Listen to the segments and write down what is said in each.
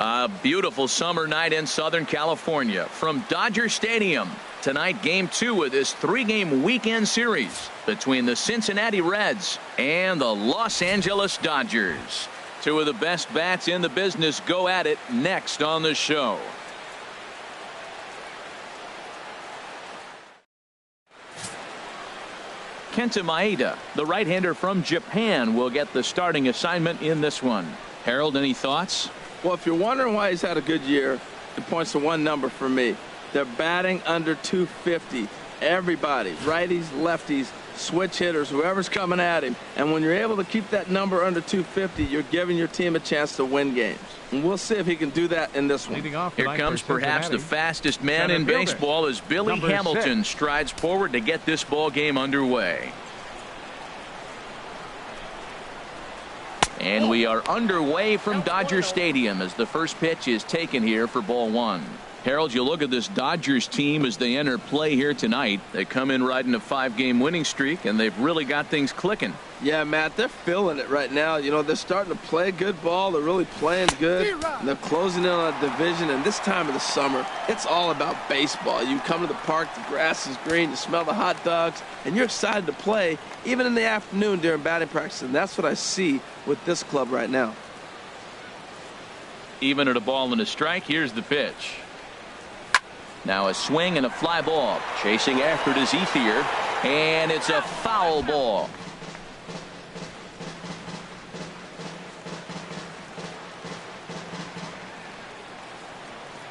A beautiful summer night in Southern California from Dodger Stadium. Tonight, Game 2 of this 3-game weekend series between the Cincinnati Reds and the Los Angeles Dodgers. Two of the best bats in the business go at it next on the show. Kenta Maeda, the right-hander from Japan, will get the starting assignment in this one. Harold, any thoughts? Well, if you're wondering why he's had a good year, it points to one number for me. They're batting under 250. Everybody, righties, lefties, switch hitters, whoever's coming at him. And when you're able to keep that number under 250, you're giving your team a chance to win games. And we'll see if he can do that in this one. Here comes perhaps the fastest man in baseball as Billy Hamilton strides forward to get this ball game underway. And we are underway from Dodger Stadium as the first pitch is taken here for ball one. Harold, you look at this Dodgers team as they enter play here tonight. They come in riding a 5-game winning streak, and they've really got things clicking. Yeah, Matt, they're feeling it right now. You know, they're starting to play good ball. They're really playing good. They're closing in on a division, and this time of the summer, it's all about baseball. You come to the park, the grass is green, you smell the hot dogs, and you're excited to play, even in the afternoon during batting practice, and that's what I see with this club right now. Even at a ball and a strike, here's the pitch. Now a swing and a fly ball. Chasing after it is Ethier, and it's a foul ball.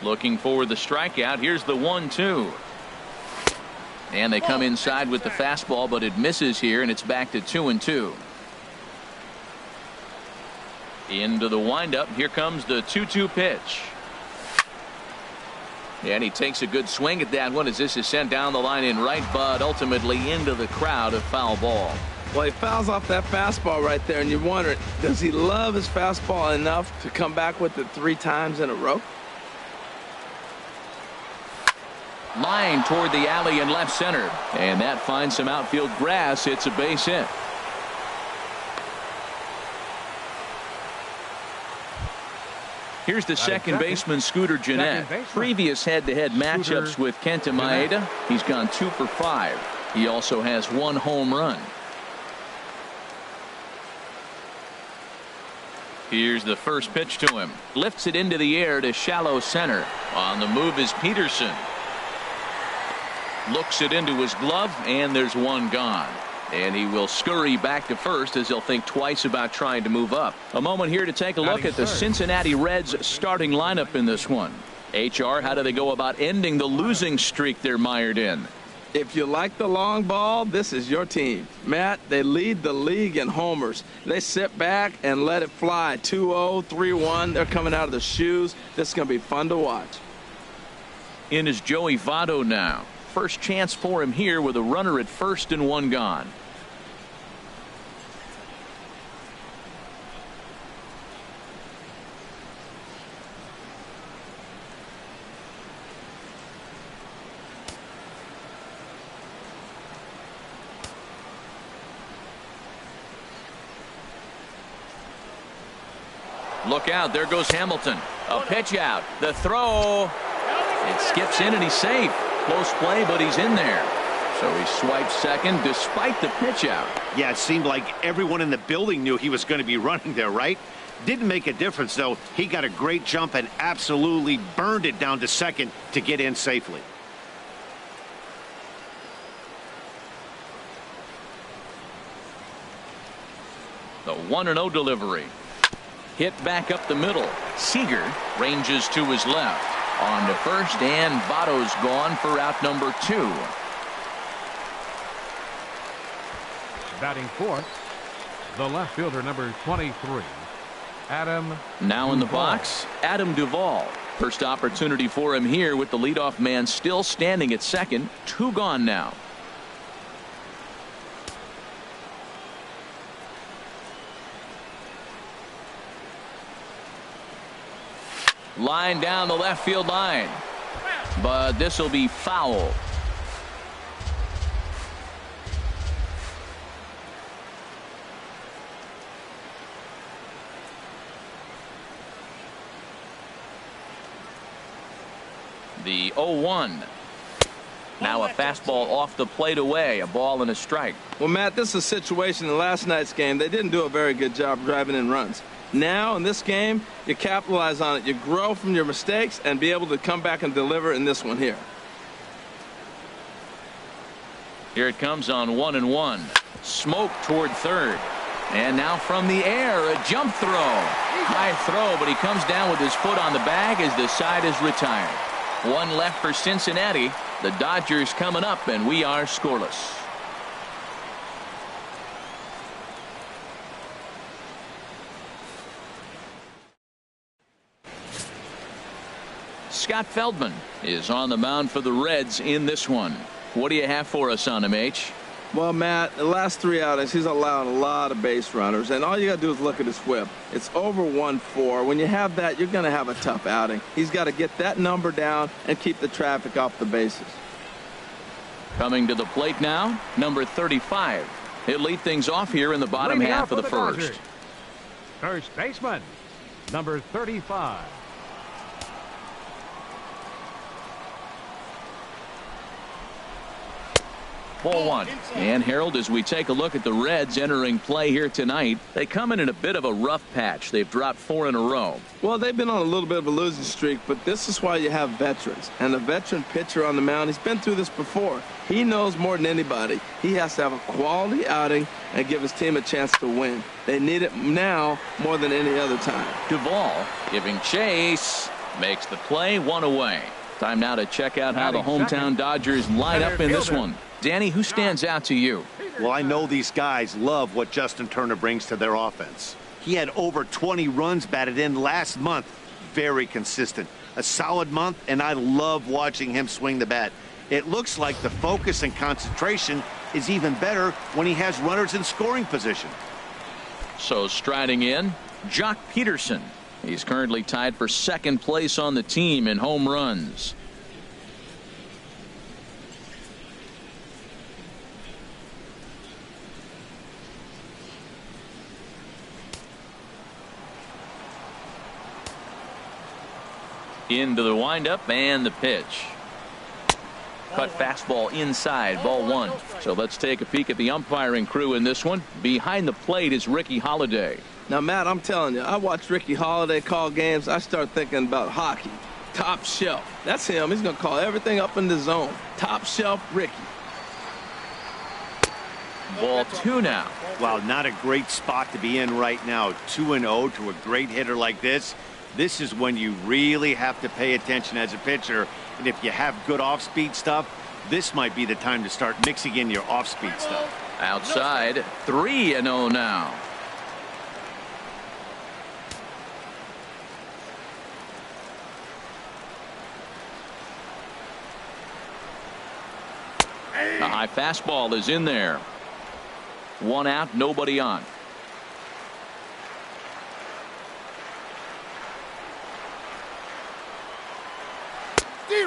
Looking for the strikeout. Here's the 1-2. And they come inside with the fastball, but it misses here, and it's back to 2-2. Into the windup. Here comes the 2-2 pitch. And he takes a good swing at that one as this is sent down the line in right, but ultimately into the crowd, a foul ball. Well, he fouls off that fastball right there, and you wonder, does he love his fastball enough to come back with it 3 times in a row? Line toward the alley in left center, and that finds some outfield grass. It's a base hit. Here's the second baseman, Scooter Gennett. Previous head-to-head matchups with Kenta Maeda, he's gone 2 for 5. He also has 1 home run. Here's the first pitch to him. Lifts it into the air to shallow center. On the move is Peterson. Looks it into his glove, and there's 1 gone. And he will scurry back to first as he'll think twice about trying to move up. A moment here to take a look at the Cincinnati Reds starting lineup in this one. HR, how do they go about ending the losing streak they're mired in? If you like the long ball, this is your team. Matt, they lead the league in homers. They sit back and let it fly. 2-0, 3-1. They're coming out of the shoes. This is going to be fun to watch. In is Joey Votto now. First chance for him here with a runner at first and 1 gone. Look out, there goes Hamilton. A pitch out. The throw. It skips in and he's safe. Close play, but he's in there. So he swipes second despite the pitch out. Yeah, it seemed like everyone in the building knew he was going to be running there, right? Didn't make a difference, though. He got a great jump and absolutely burned it down to second to get in safely. The 1-0 delivery. Hit back up the middle. Seager ranges to his left. On to first, and Votto's gone for out number 2. Batting fourth, the left fielder, number 23, Adam. Now in the box, Adam Duvall. First opportunity for him here with the leadoff man still standing at second. 2 gone now. Line down the left field line, but this will be foul. The 0-1. Now a fastball off the plate away. A ball and a strike. Well, Matt, this is a situation in last night's game. They didn't do a very good job driving in runs. Now, in this game, you capitalize on it. You grow from your mistakes and be able to come back and deliver in this one here. Here it comes on 1-1. Smoke toward third. And now from the air, a jump throw. High throw, but he comes down with his foot on the bag as the side is retired. One left for Cincinnati. The Dodgers coming up, and we are scoreless. Scott Feldman is on the mound for the Reds in this one. What do you have for us on him, H? Well, Matt, the last 3 outings, he's allowed a lot of base runners, and all you got to do is look at his whip. It's over 1.4. When you have that, you're going to have a tough outing. He's got to get that number down and keep the traffic off the bases. Coming to the plate now, number 35. He'll lead things off here in the bottom half of the first. Dodgers. First baseman, number 35. Ball one. And Harold, as we take a look at the Reds entering play here tonight, they come in a bit of a rough patch. They've dropped 4 in a row. Well, they've been on a little bit of a losing streak, but this is why you have veterans. And a veteran pitcher on the mound, he's been through this before. He knows more than anybody. He has to have a quality outing and give his team a chance to win. They need it now more than any other time. Duvall giving chase. Makes the play, 1 away. Time now to check out how the hometown Dodgers line up in this one. Danny, who stands out to you? Well, I know these guys love what Justin Turner brings to their offense. He had over 20 runs batted in last month. Very consistent. A solid month, and I love watching him swing the bat. It looks like the focus and concentration is even better when he has runners in scoring position. So striding in, Jock Peterson. He's currently tied for second place on the team in home runs. Into the windup and the pitch. Cut fastball inside, ball 1. So let's take a peek at the umpiring crew in this one. Behind the plate is Ricky Holiday. Now, Matt, I'm telling you, I watch Ricky Holiday call games. I start thinking about hockey. Top shelf. That's him. He's going to call everything up in the zone. Top shelf Ricky. Ball 2 now. Wow, not a great spot to be in right now. 2-0 to a great hitter like this. This is when you really have to pay attention as a pitcher. And if you have good off-speed stuff, this might be the time to start mixing in your off-speed stuff. Outside, 3-0 now. A high fastball is in there. 1 out, nobody on.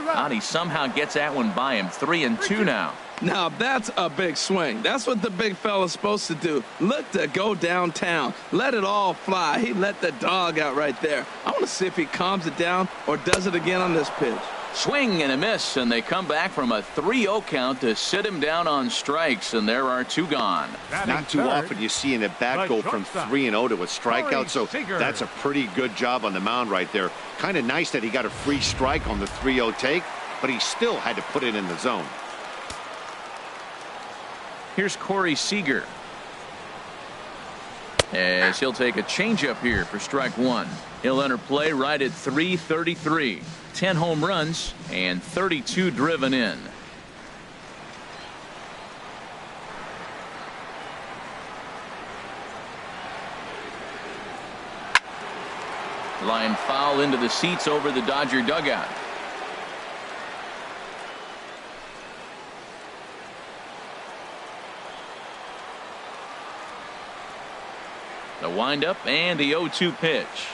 And he somehow gets that one by him. 3-2 now. Now that's a big swing. That's what the big fella's supposed to do. Look to go downtown. Let it all fly. He let the dog out right there. I want to see if he calms it down or does it again on this pitch. Swing and a miss, and they come back from a 3-0 count to sit him down on strikes, and there are 2 gone. Not too often you see an at-bat go from 3-0 to a strikeout, so that's a pretty good job on the mound right there. Kind of nice that he got a free strike on the 3-0 take, but he still had to put it in the zone. Here's Corey Seager, as he'll take a changeup here for strike 1. He'll enter play right at .333. 10 home runs and 32 driven in. Line foul into the seats over the Dodger dugout. The windup and the 0-2 pitch.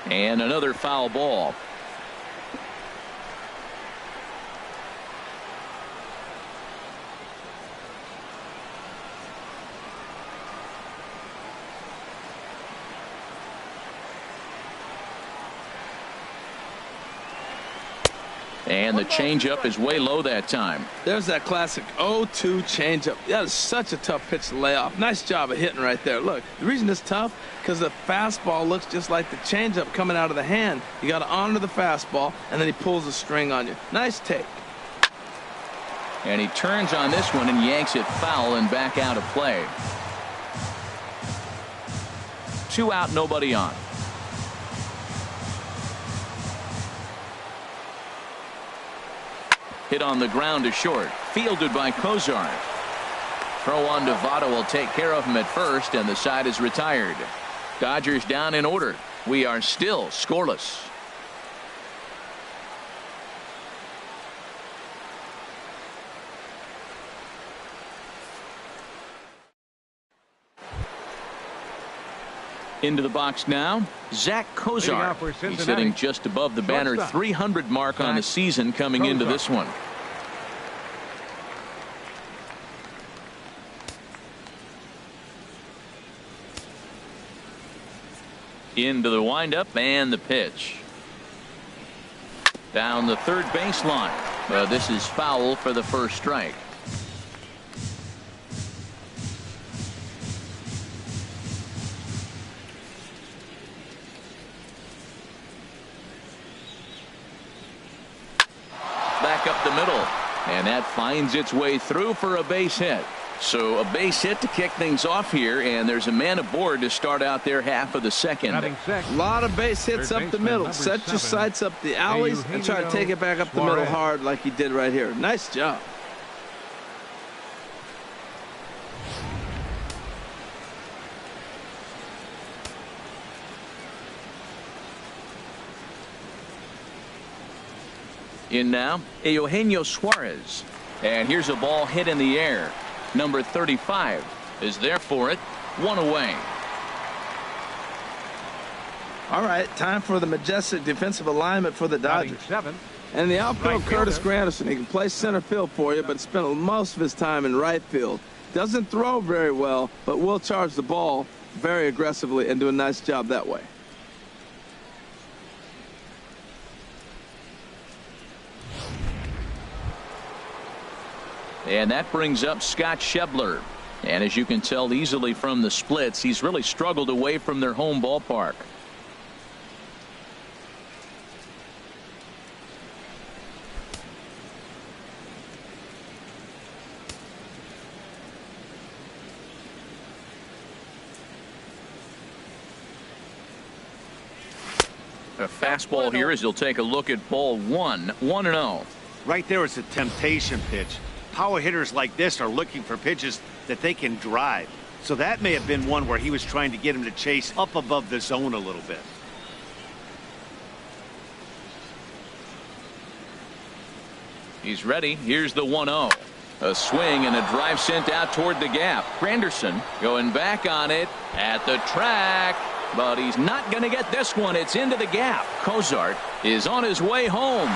And another foul ball. And the changeup is way low that time. There's that classic 0-2 changeup. That is such a tough pitch to lay off. Nice job of hitting right there. Look, the reason it's tough, because the fastball looks just like the changeup coming out of the hand. You got to honor the fastball, and then he pulls the string on you. Nice take. And he turns on this one and yanks it foul and back out of play. 2 out, nobody on. Hit on the ground to short. Fielded by Cozart. Throw on to Votto will take care of him at first, and the side is retired. Dodgers down in order. We are still scoreless. Into the box now, Zach Cozart. He's hitting just above the banner 300 mark on the season coming into this one. Into the windup and the pitch. Down the third baseline. This is foul for the first strike. Back up the middle, and that finds its way through for a base hit. So a base hit to kick things off here, and there's a man aboard to start out their half of the second. A lot of base hits up the middle. Set your sights up the alleys and try to take it back up the middle hard like he did right here. Nice job. In now, Eugenio Suarez. And here's a ball hit in the air. Number 35 is there for it. 1 away. All right, time for the majestic defensive alignment for the Dodgers. And the outfield, Curtis Granderson. He can play center field for you, but spent most of his time in right field. Doesn't throw very well, but will charge the ball very aggressively and do a nice job that way. And that brings up Scott Schebler. And as you can tell easily from the splits, he's really struggled away from their home ballpark. A fastball here as he'll take a look at ball 1. 1-0. Right there is a temptation pitch. Power hitters like this are looking for pitches that they can drive. So that may have been one where he was trying to get him to chase up above the zone a little bit. He's ready. Here's the 1-0. A swing and a drive sent out toward the gap. Granderson going back on it at the track. But he's not going to get this one. It's into the gap. Cozart is on his way home.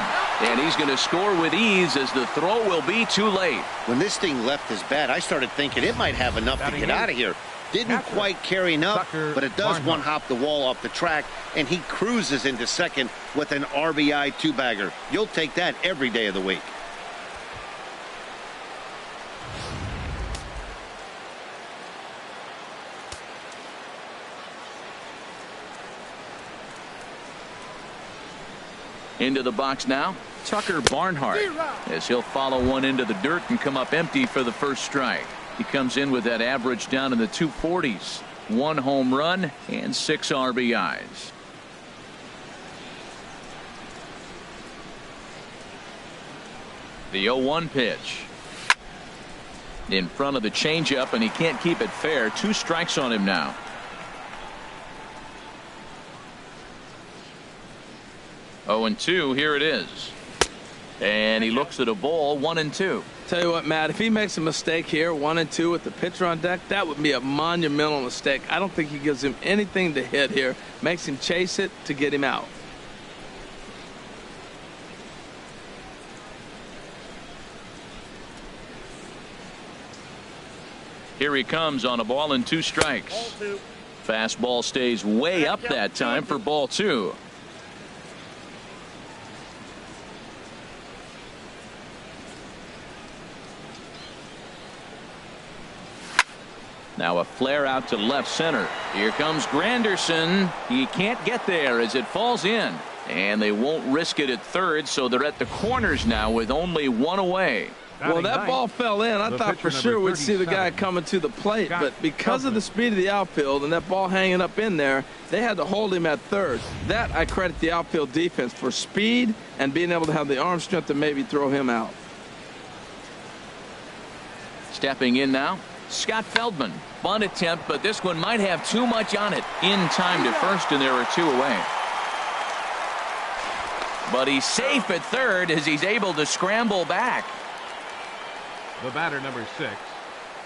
And he's going to score with ease as the throw will be too late. When this thing left his bat, I started thinking it might have enough to get out of here. Didn't quite carry enough, but it does one-hop the wall off the track, and he cruises into second with an RBI two-bagger. You'll take that every day of the week. Into the box now, Tucker Barnhart, as he'll follow one into the dirt and come up empty for the first strike. He comes in with that average down in the 240s. 1 home run and 6 RBIs. The 0-1 pitch. In front of the changeup, and he can't keep it fair. 2 strikes on him now. Oh, 0-2, here it is. And he looks at a ball, 1-2. Tell you what, Matt, if he makes a mistake here, 1-2 with the pitcher on deck, that would be a monumental mistake. I don't think he gives him anything to hit here. Makes him chase it to get him out. Here he comes on a ball and 2 strikes. Fastball stays way up that time for ball 2. Now a flare out to left center. Here comes Granderson. He can't get there as it falls in. And they won't risk it at third, so they're at the corners now with only one away. Well, that ball fell in. I thought for sure we'd see the guy coming to the plate, but because of the speed of the outfield and that ball hanging up in there, they had to hold him at third. That I credit the outfield defense for speed and being able to have the arm strength to maybe throw him out. Stepping in now, Scott Feldman. Bunt attempt, but this one might have too much on it. In time to first, and there are two away. But he's safe at third as he's able to scramble back. The batter, number 6,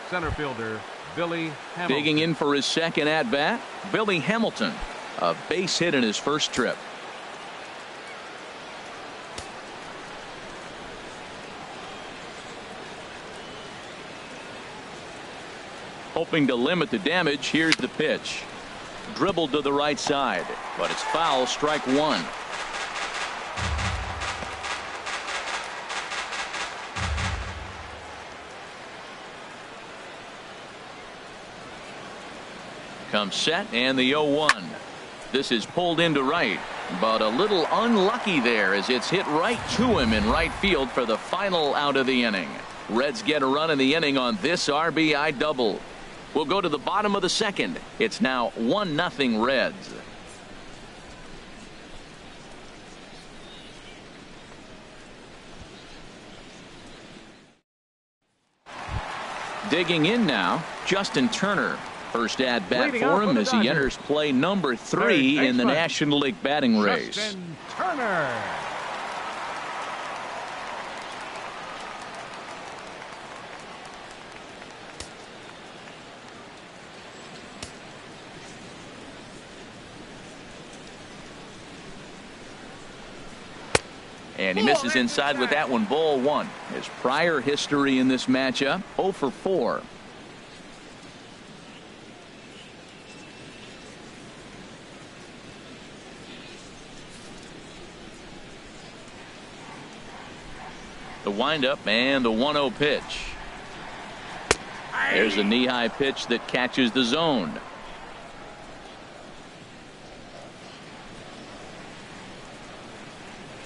center fielder Billy Hamilton. Digging in for his second at-bat, Billy Hamilton. A base hit in his first trip. Hoping to limit the damage, here's the pitch. Dribbled to the right side, but it's foul, strike one. Comes set, and the 0-1. This is pulled into right, but a little unlucky there as it's hit right to him in right field for the final out of the inning. Reds get a run in the inning on this RBI double. We'll go to the bottom of the second. It's now 1-0 Reds. Digging in now, Justin Turner. First at bat for him as he enters play number 3 in the National League batting race. Justin Turner. And he misses inside with that one, ball 1. His prior history in this matchup, 0 for 4. The windup and the 1-0 pitch. There's a knee-high pitch that catches the zone.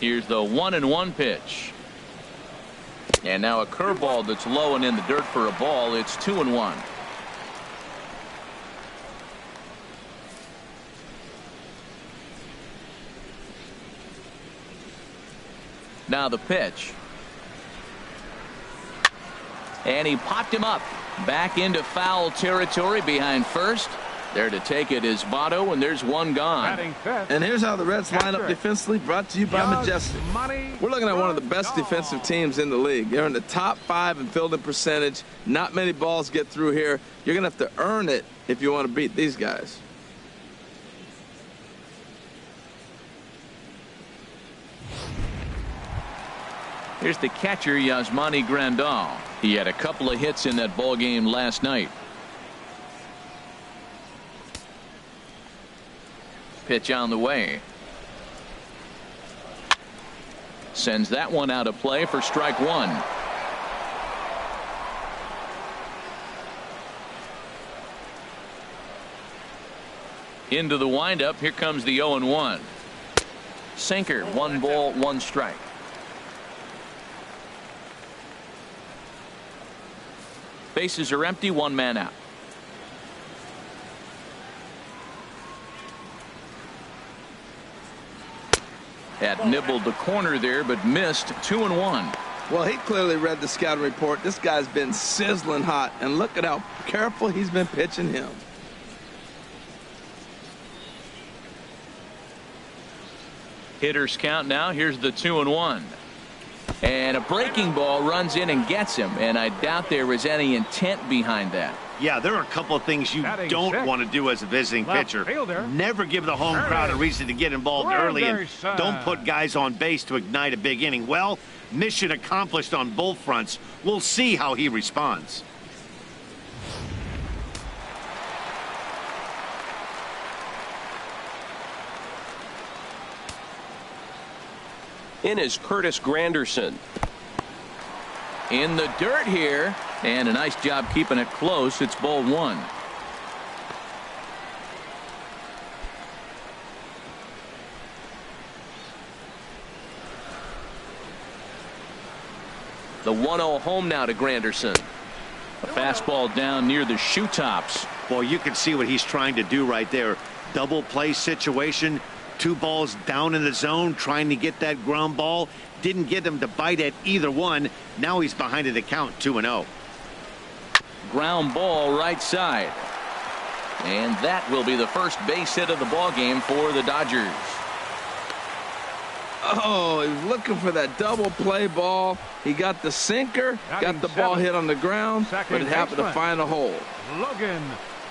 Here's the 1-1 pitch. And now a curveball that's low and in the dirt for a ball. It's 2-1. Now the pitch. And he popped him up. Back into foul territory behind first. There to take it is Votto, and there's one gone. And here's how the Reds line up defensively, brought to you by Majestic. We're looking at one of the best defensive teams in the league. They're in the top 5 in fielding percentage. Not many balls get through here. You're going to have to earn it if you want to beat these guys. Here's the catcher, Yasmani Grandal. He had a couple of hits in that ball game last night. Pitch on the way. Sends that one out of play for strike 1. Into the windup. Here comes the 0-1. Sinker. 1 ball, 1 strike. Bases are empty, 1 man out. Had nibbled the corner there, but missed. 2-1. Well, he clearly read the scouting report. This guy's been sizzling hot, and look at how careful he's been pitching him. Hitters count now. Here's the 2-1. And a breaking ball runs in and gets him, and I doubt there was any intent behind that. Yeah, there are a couple of things you don't want to do as a visiting pitcher. Never give the home crowd a reason to get involved early, and don't put guys on base to ignite a big inning. Well, mission accomplished on both fronts. We'll see how he responds. In is Curtis Granderson. In the dirt here, and a nice job keeping it close. It's ball 1. The 1-0 home now to Granderson. A fastball down near the shoe tops. Boy, you can see what he's trying to do right there. Double play situation. 2 balls down in the zone, trying to get that ground ball. Didn't get him to bite at either one. Now he's behind the count, 2-0. Ground ball right side. And that will be the first base hit of the ball game for the Dodgers. Oh, he was looking for that double play ball. He got the sinker, got the ball hit on the ground, but it happened to find a hole. Logan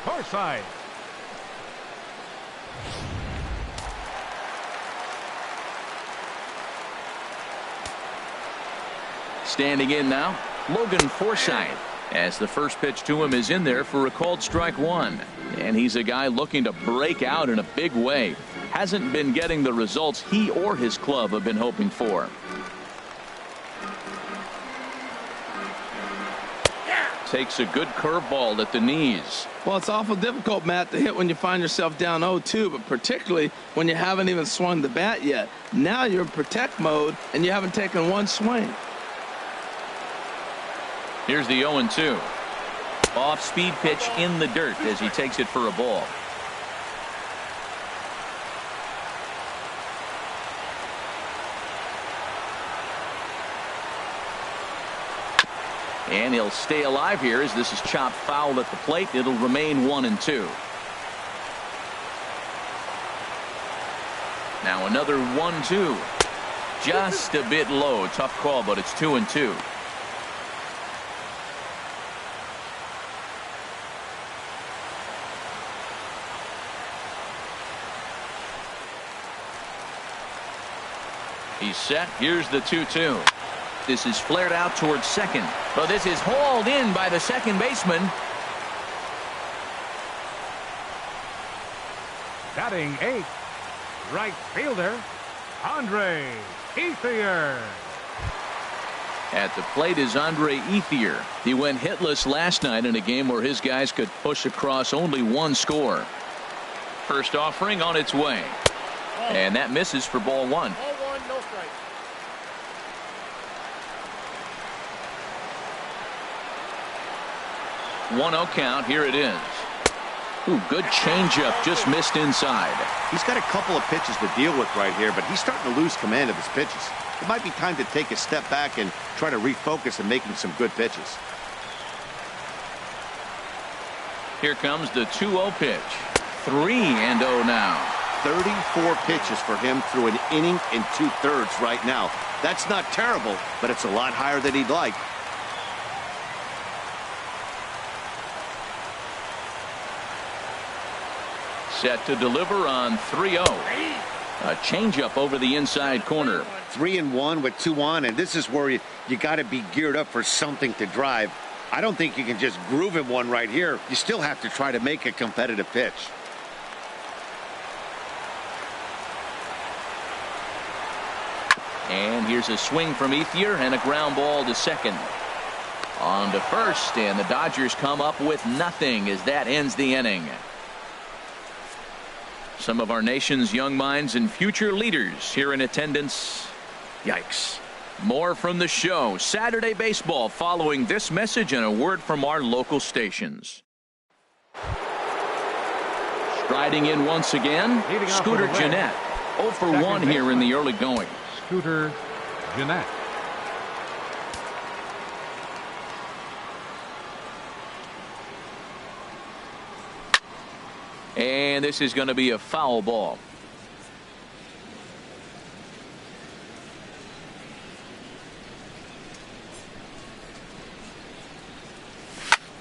Forsythe. Standing in now, Logan Forsythe, as the first pitch to him is in there for a called strike 1. And he's a guy looking to break out in a big way. Hasn't been getting the results he or his club have been hoping for. Takes a good curveball at the knees. Well, it's awful difficult, Matt, to hit when you find yourself down 0-2, but particularly when you haven't even swung the bat yet. Now you're in protect mode, and you haven't taken one swing. Here's the 0-2. Off-speed pitch in the dirt as he takes it for a ball. And he'll stay alive here as this is chopped foul at the plate. It'll remain 1-2. Now another 1-2. Just a bit low. Tough call, but it's 2-2. He's set. Here's the 2-2. This is flared out towards second, but this is hauled in by the second baseman. Batting 8th, right fielder Andre Ethier. At the plate is Andre Ethier. He went hitless last night in a game where his guys could push across only one score. First offering on its way, and that misses for ball 1. 1-0 count. Here it is. Ooh, good changeup, just missed inside. He's got a couple of pitches to deal with right here, but he's starting to lose command of his pitches. It might be time to take a step back and try to refocus and making some good pitches. Here comes the 2-0 pitch. 3-0 now. 34 pitches for him through an inning and 2/3 right now. That's not terrible, but it's a lot higher than he'd like. Set to deliver on 3-0. A changeup over the inside corner. 3-1 with 2 on, and this is where you got to be geared up for something to drive. I don't think you can just groove him one right here. You still have to try to make a competitive pitch. And here's a swing from Ethier and a ground ball to second. On to first, and the Dodgers come up with nothing as that ends the inning. Some of our nation's young minds and future leaders here in attendance. Yikes. More from the show. Saturday baseball following this message and a word from our local stations. Striding in once again, Scooter GENNETT. 0 for 1 here in the early going. Scooter GENNETT. And this is going to be a foul ball.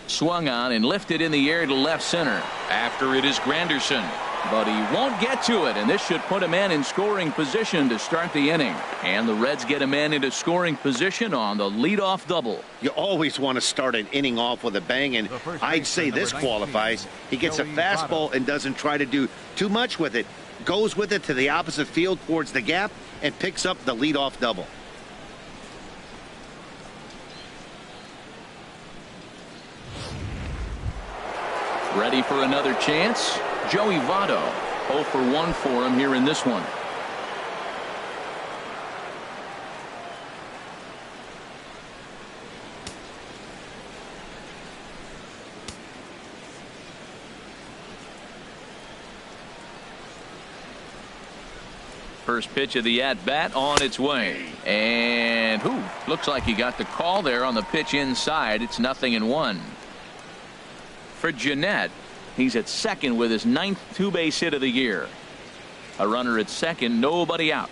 Swung on and lifted in the air to left center. After it is Granderson, but he won't get to it, and this should put a man in scoring position to start the inning. And the Reds get a man into scoring position on the leadoff double. You always want to start an inning off with a bang, and I'd say this qualifies. He gets a fastball and doesn't try to do too much with it. Goes with it to the opposite field towards the gap and picks up the leadoff double. Ready for another chance? Joey Votto. 0 for 1 for him here in this one. First pitch of the at-bat on its way. And looks like he got the call there on the pitch inside. It's 0-1. For GENNETT, he's at second with his 9th two-base hit of the year. A runner at second, nobody out.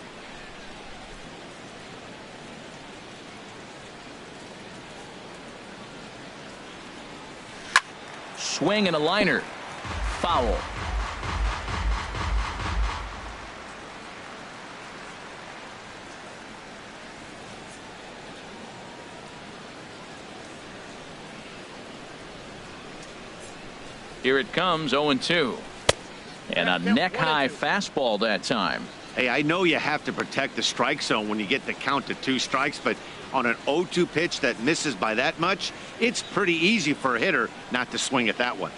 Swing and a liner. Foul. Here it comes, 0-2. And a neck-high fastball that time. Hey, I know you have to protect the strike zone when you get the count to 2 strikes, but on an 0-2 pitch that misses by that much, it's pretty easy for a hitter not to swing at that one.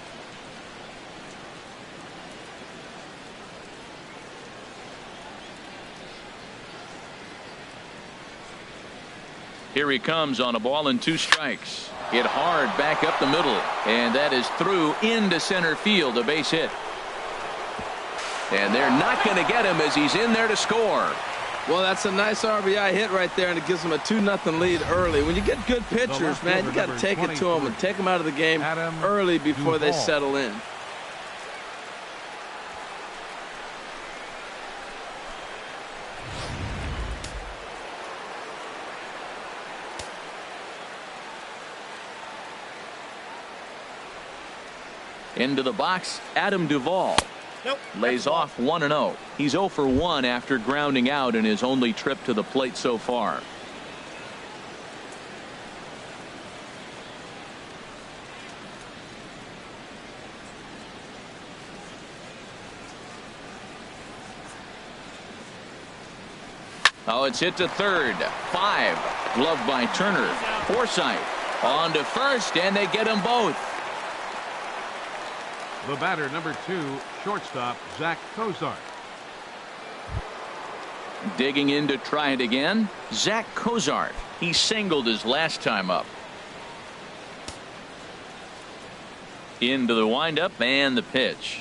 Here he comes on a ball and 2 strikes. Hit hard back up the middle, and that is through into center field, a base hit. And they're not going to get him as he's in there to score. Well, that's a nice RBI hit right there, and it gives them a 2-0 lead early. When you get good pitchers, man, you got to take it to them and take them out of the game early before they settle in. Into the box, Adam Duvall. Lays off 1-0. He's 0 for 1 after grounding out in his only trip to the plate so far. Oh, it's hit to third. 5. Gloved by Turner. Forsythe on to first, and they get them both. The batter, number 2, shortstop, Zach Cozart. Digging in to try it again, Zach Cozart. He singled his last time up. Into the windup and the pitch.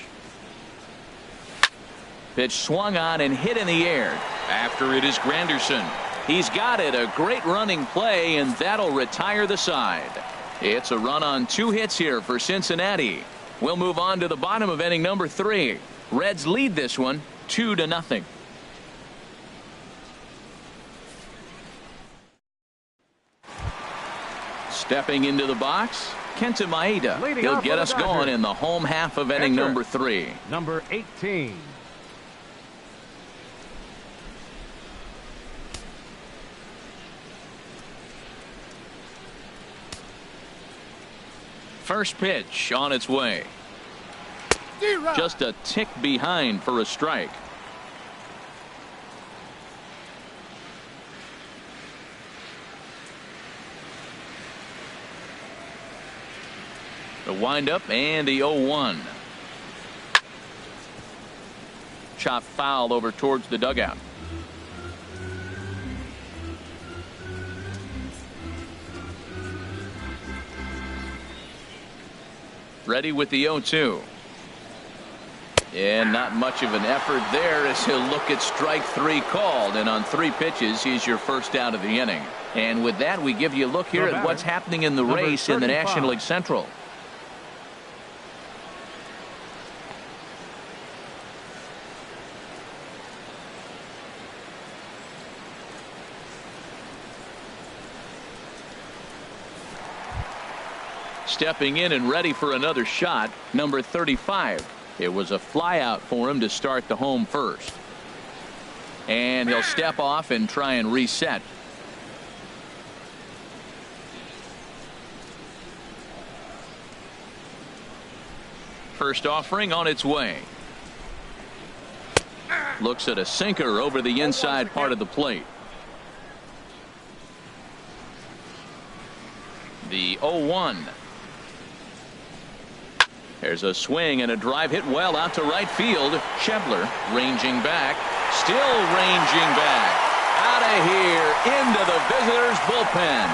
Pitch swung on and hit in the air. After it is Granderson. He's got it. A great running play, and that'll retire the side. It's a run on 2 hits here for Cincinnati. We'll move on to the bottom of inning number 3. Reds lead this one 2-0. Stepping into the box, Kenta Maeda. He'll get us going in the home half of inning number 3. Number 18. First pitch on its way. Just a tick behind for a strike. The windup and the 0-1. Chop foul over towards the dugout. Ready with the 0-2. And not much of an effort there as he'll look at strike 3 called. And on 3 pitches, he's your first out of the inning. And with that, we give you a look here at what's happening in the race in the National League Central. Stepping in and ready for another shot, number 35. It was a flyout for him to start the home first. And he'll step off and try and reset. First offering on its way. Looks at a sinker over the inside part of the plate. The 0-1. There's a swing and a drive hit well out to right field. Schebler ranging back. Still ranging back. Out of here into the visitors' bullpen.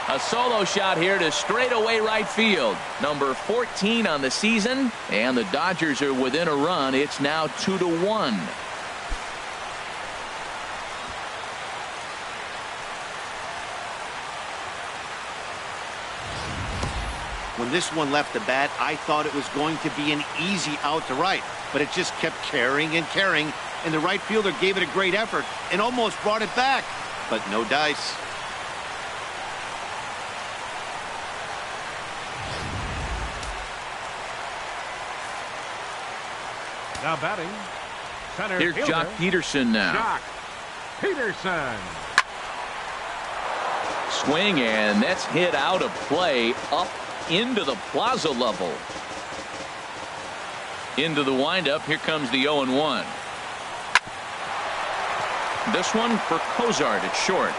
A solo shot here to straightaway right field. Number 14 on the season, and the Dodgers are within a run. It's now 2-1. When this one left the bat, I thought it was going to be an easy out to right, but it just kept carrying and carrying, and the right fielder gave it a great effort and almost brought it back, but no dice. Now batting, center Here's fielder, Jock Peterson now. Jock Peterson. Swing, and that's hit out of play up into the plaza level. Into the windup. Here comes the 0-1. This one for Cozart at short.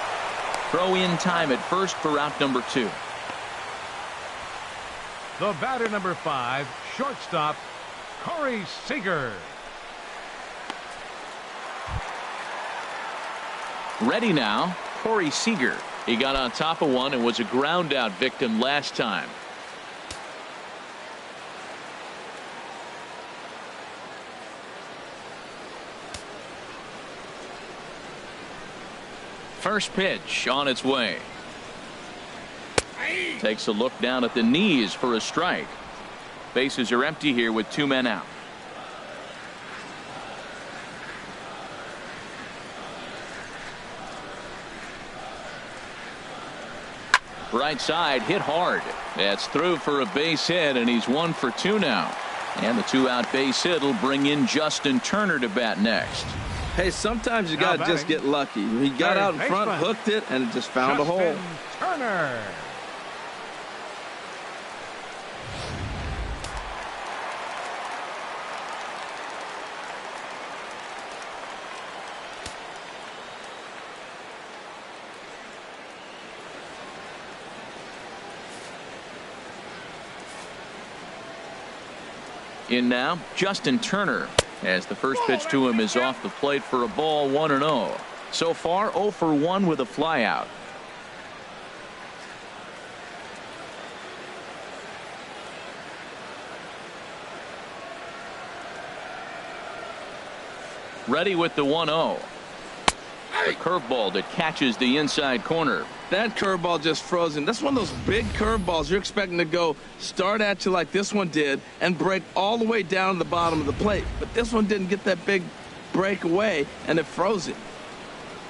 Throw in time at first for out number 2. The batter number 5, shortstop, Corey Seager. Ready now, Corey Seager. He got on top of one and was a ground out victim last time. First pitch on its way. Takes a look down at the knees for a strike. Bases are empty here with 2 men out. Right side hit hard. That's through for a base hit, and he's 1 for 2 now. And the 2-out base hit will bring in Justin Turner to bat next. Hey, sometimes you got to just get lucky. He got out in front, hooked it, and just found a hole. Turner. In now, Justin Turner, as the first pitch to him is off the plate for a ball, 1-0. So far 0 for 1 with a flyout. Ready with the 1-0. A curveball that catches the inside corner. That curveball just frozen. That's one of those big curveballs you're expecting to go start at you like this one did and break all the way down to the bottom of the plate. But this one didn't get that big break away, and it froze it.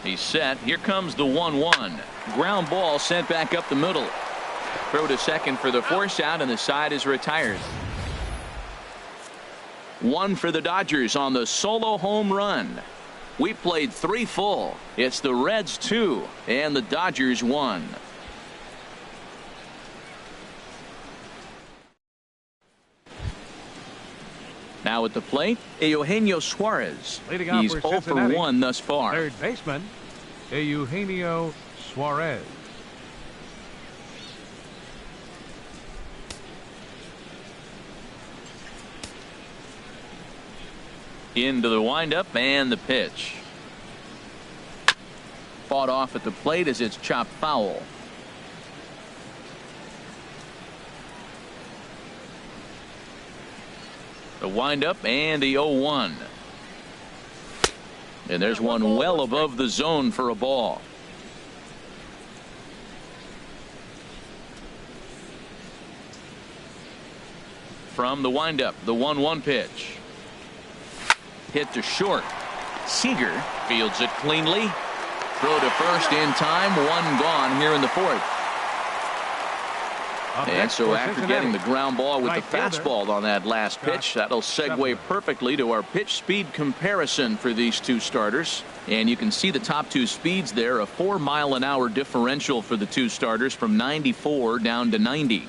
He's set. Here comes the 1-1. Ground ball sent back up the middle. Throw to second for the force out, and the side is retired. 1 for the Dodgers on the solo home run. We played 3 full. It's the Reds 2 and the Dodgers 1. Now at the plate, Eugenio Suarez. Leading off He's for 0 for Cincinnati, 1 thus far. Third baseman, Eugenio Suarez. Into the windup and the pitch. Fought off at the plate as it's chopped foul. The windup and the 0-1. And there's one well above the zone for a ball. From the windup, the 1-1 pitch. Hit to short. Seager fields it cleanly. Throw to first in time. 1 gone here in the 4th. And so after getting the ground ball with the fastball on that last pitch, that'll segue perfectly to our pitch speed comparison for these 2 starters. And you can see the top 2 speeds there, a 4-mile-an-hour differential for the 2 starters from 94 down to 90.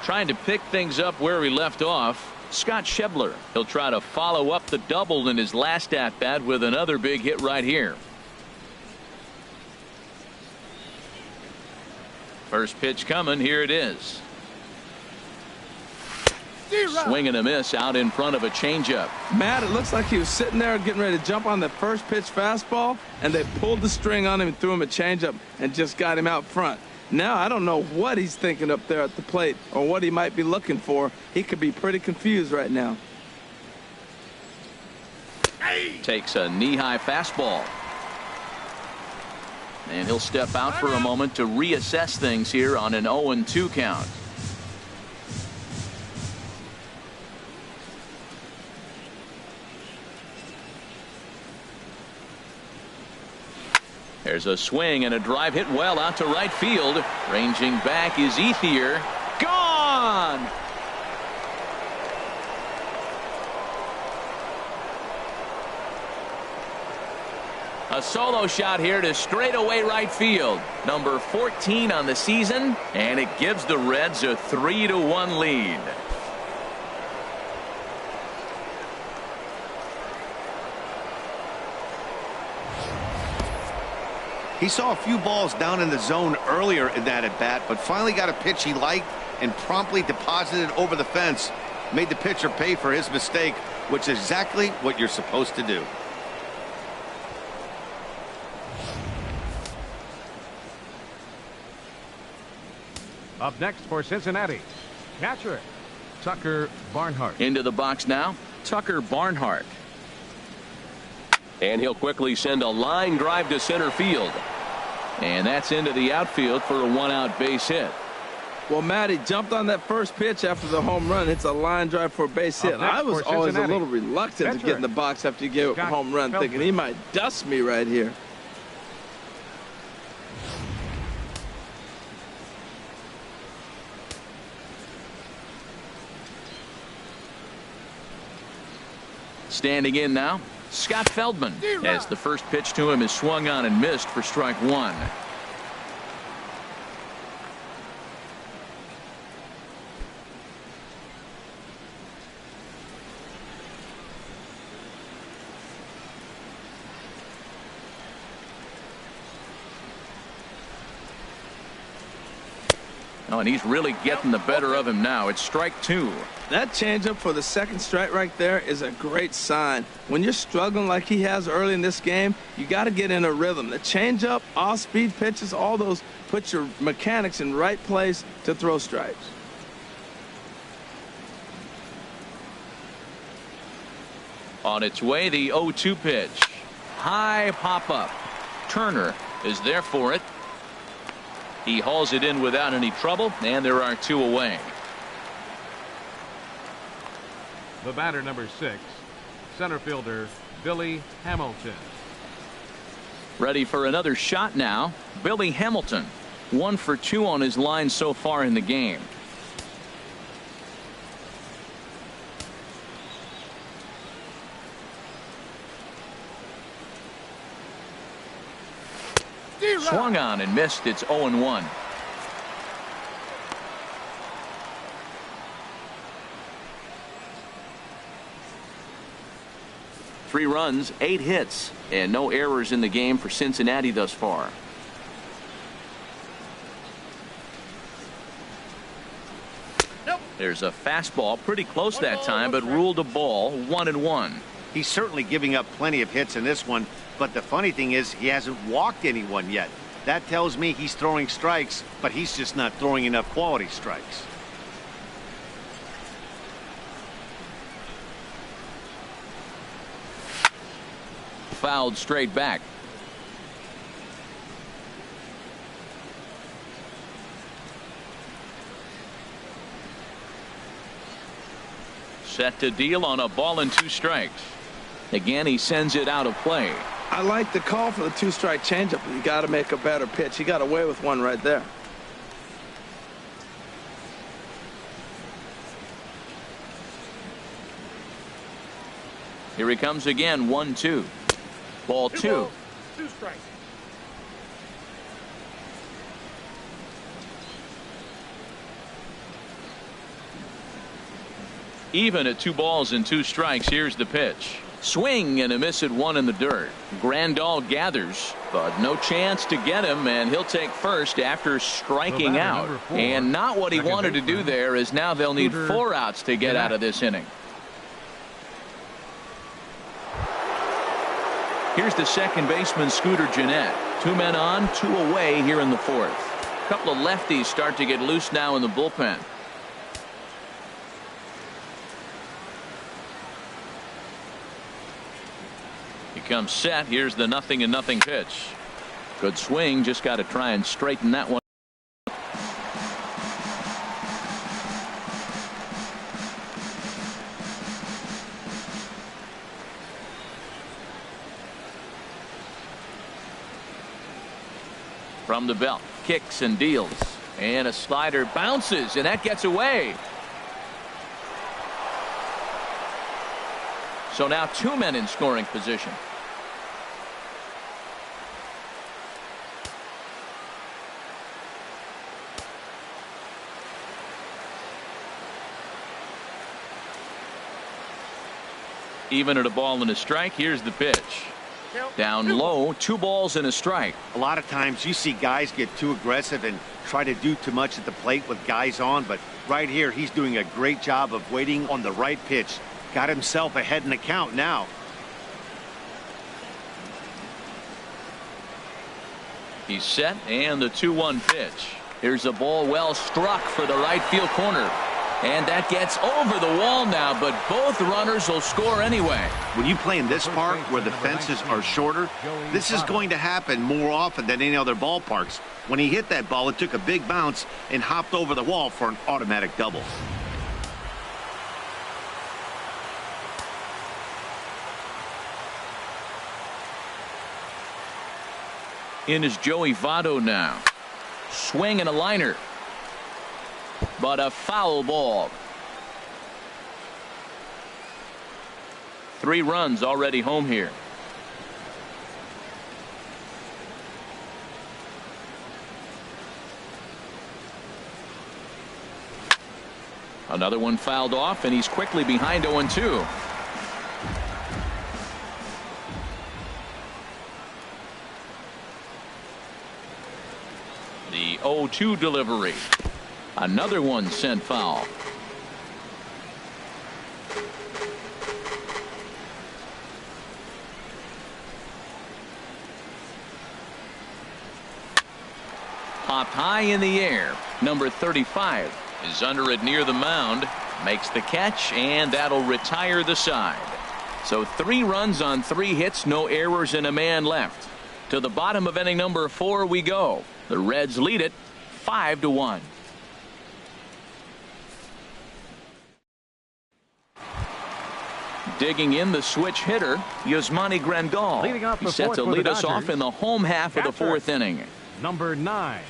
Trying to pick things up where we left off, Scott Schebler. He'll try to follow up the double in his last at-bat with another big hit right here. First pitch coming. Here it is. Swing and a miss out in front of a changeup. Matt, it looks like he was sitting there getting ready to jump on the first pitch fastball, and they pulled the string on him and threw him a changeup and just got him out front. Now, I don't know what he's thinking up there at the plate or what he might be looking for. He could be pretty confused right now. Takes a knee-high fastball. And he'll step out for a moment to reassess things here on an 0-2 count. There's a swing and a drive hit well out to right field. Ranging back is Ethier. Gone! A solo shot here to straightaway right field. Number 14 on the season, and it gives the Reds a 3-1 lead. He saw a few balls down in the zone earlier in that at-bat, but finally got a pitch he liked and promptly deposited it over the fence. Made the pitcher pay for his mistake, which is exactly what you're supposed to do. Up next for Cincinnati, catcher Tucker Barnhart. Into the box now, Tucker Barnhart. And he'll quickly send a line drive to center field. And that's into the outfield for a one-out base hit. Well, Matt, he jumped on that first pitch after the home run. It's a line drive for a base hit. I was always a little reluctant to get in the box after you gave up a home run, thinking he might dust me right here. Standing in now, Scott Feldman, as the first pitch to him is swung on and missed for strike one. Oh, and he's really getting the better of him now. It's strike two. That changeup for the second strike right there is a great sign. When you're struggling like he has early in this game, you got to get in a rhythm. The changeup, off-speed pitches, all those put your mechanics in right place to throw strikes. On its way, the 0-2 pitch. High pop-up. Turner is there for it. He hauls it in without any trouble, and there are two away. The batter, number 6, center fielder Billy Hamilton. Ready for another shot now. Billy Hamilton, 1 for 2 on his line so far in the game. Swung on and missed. It's 0-1. Three runs, 8 hits, and no errors in the game for Cincinnati thus far. There's a fastball pretty close that time, but ruled a ball. 1-1. He's certainly giving up plenty of hits in this one, but the funny thing is he hasn't walked anyone yet. That tells me he's throwing strikes, but he's just not throwing enough quality strikes. Fouled straight back. Set to deal on a ball and 2 strikes. Again, he sends it out of play. I like the call for the 2-strike changeup, but you got to make a better pitch. He got away with one right there. Here he comes again. 1-2. Ball 2. 2 strikes. Even at 2 balls and 2 strikes. Here's the pitch. Swing and a miss at one in the dirt. Grandal gathers, but no chance to get him, and he'll take first after striking out. And not what he wanted to do there, as now they'll need 4 outs to get out of this inning. Here's the second baseman, Scooter Gennett. 2 men on, 2 away here in the 4th. A couple of lefties start to get loose now in the bullpen. He comes set. Here's the 0-0 pitch. Good swing. Just got to try and straighten that one. From the belt, kicks and deals, and a slider bounces, and that gets away. So now 2 men in scoring position. Even at a ball and a strike. Here's the pitch. Down low, 2 balls and a strike. A lot of times you see guys get too aggressive and try to do too much at the plate with guys on, but right here he's doing a great job of waiting on the right pitch. Got himself ahead in the count now. He's set, and the 2-1 pitch. Here's a ball well struck for the right field corner. And that gets over the wall now, but both runners will score anyway. When you play in this park where the fences are shorter, this is going to happen more often than any other ballparks. When he hit that ball, it took a big bounce and hopped over the wall for an automatic double. In is Joey Votto now. Swing and a liner. But a foul ball. 3 runs already home here. Another one fouled off, and he's quickly behind 0-2. The 0-2 delivery. Another one sent foul. Popped high in the air. Number 35 is under it near the mound. Makes the catch, and that'll retire the side. So 3 runs on 3 hits, no errors, and a man left. To the bottom of inning number 4 we go. The Reds lead it 5-1. Digging in, the switch hitter, Yasmani Grandal. He's set to lead us off in the home half of the 4th inning. Number 9.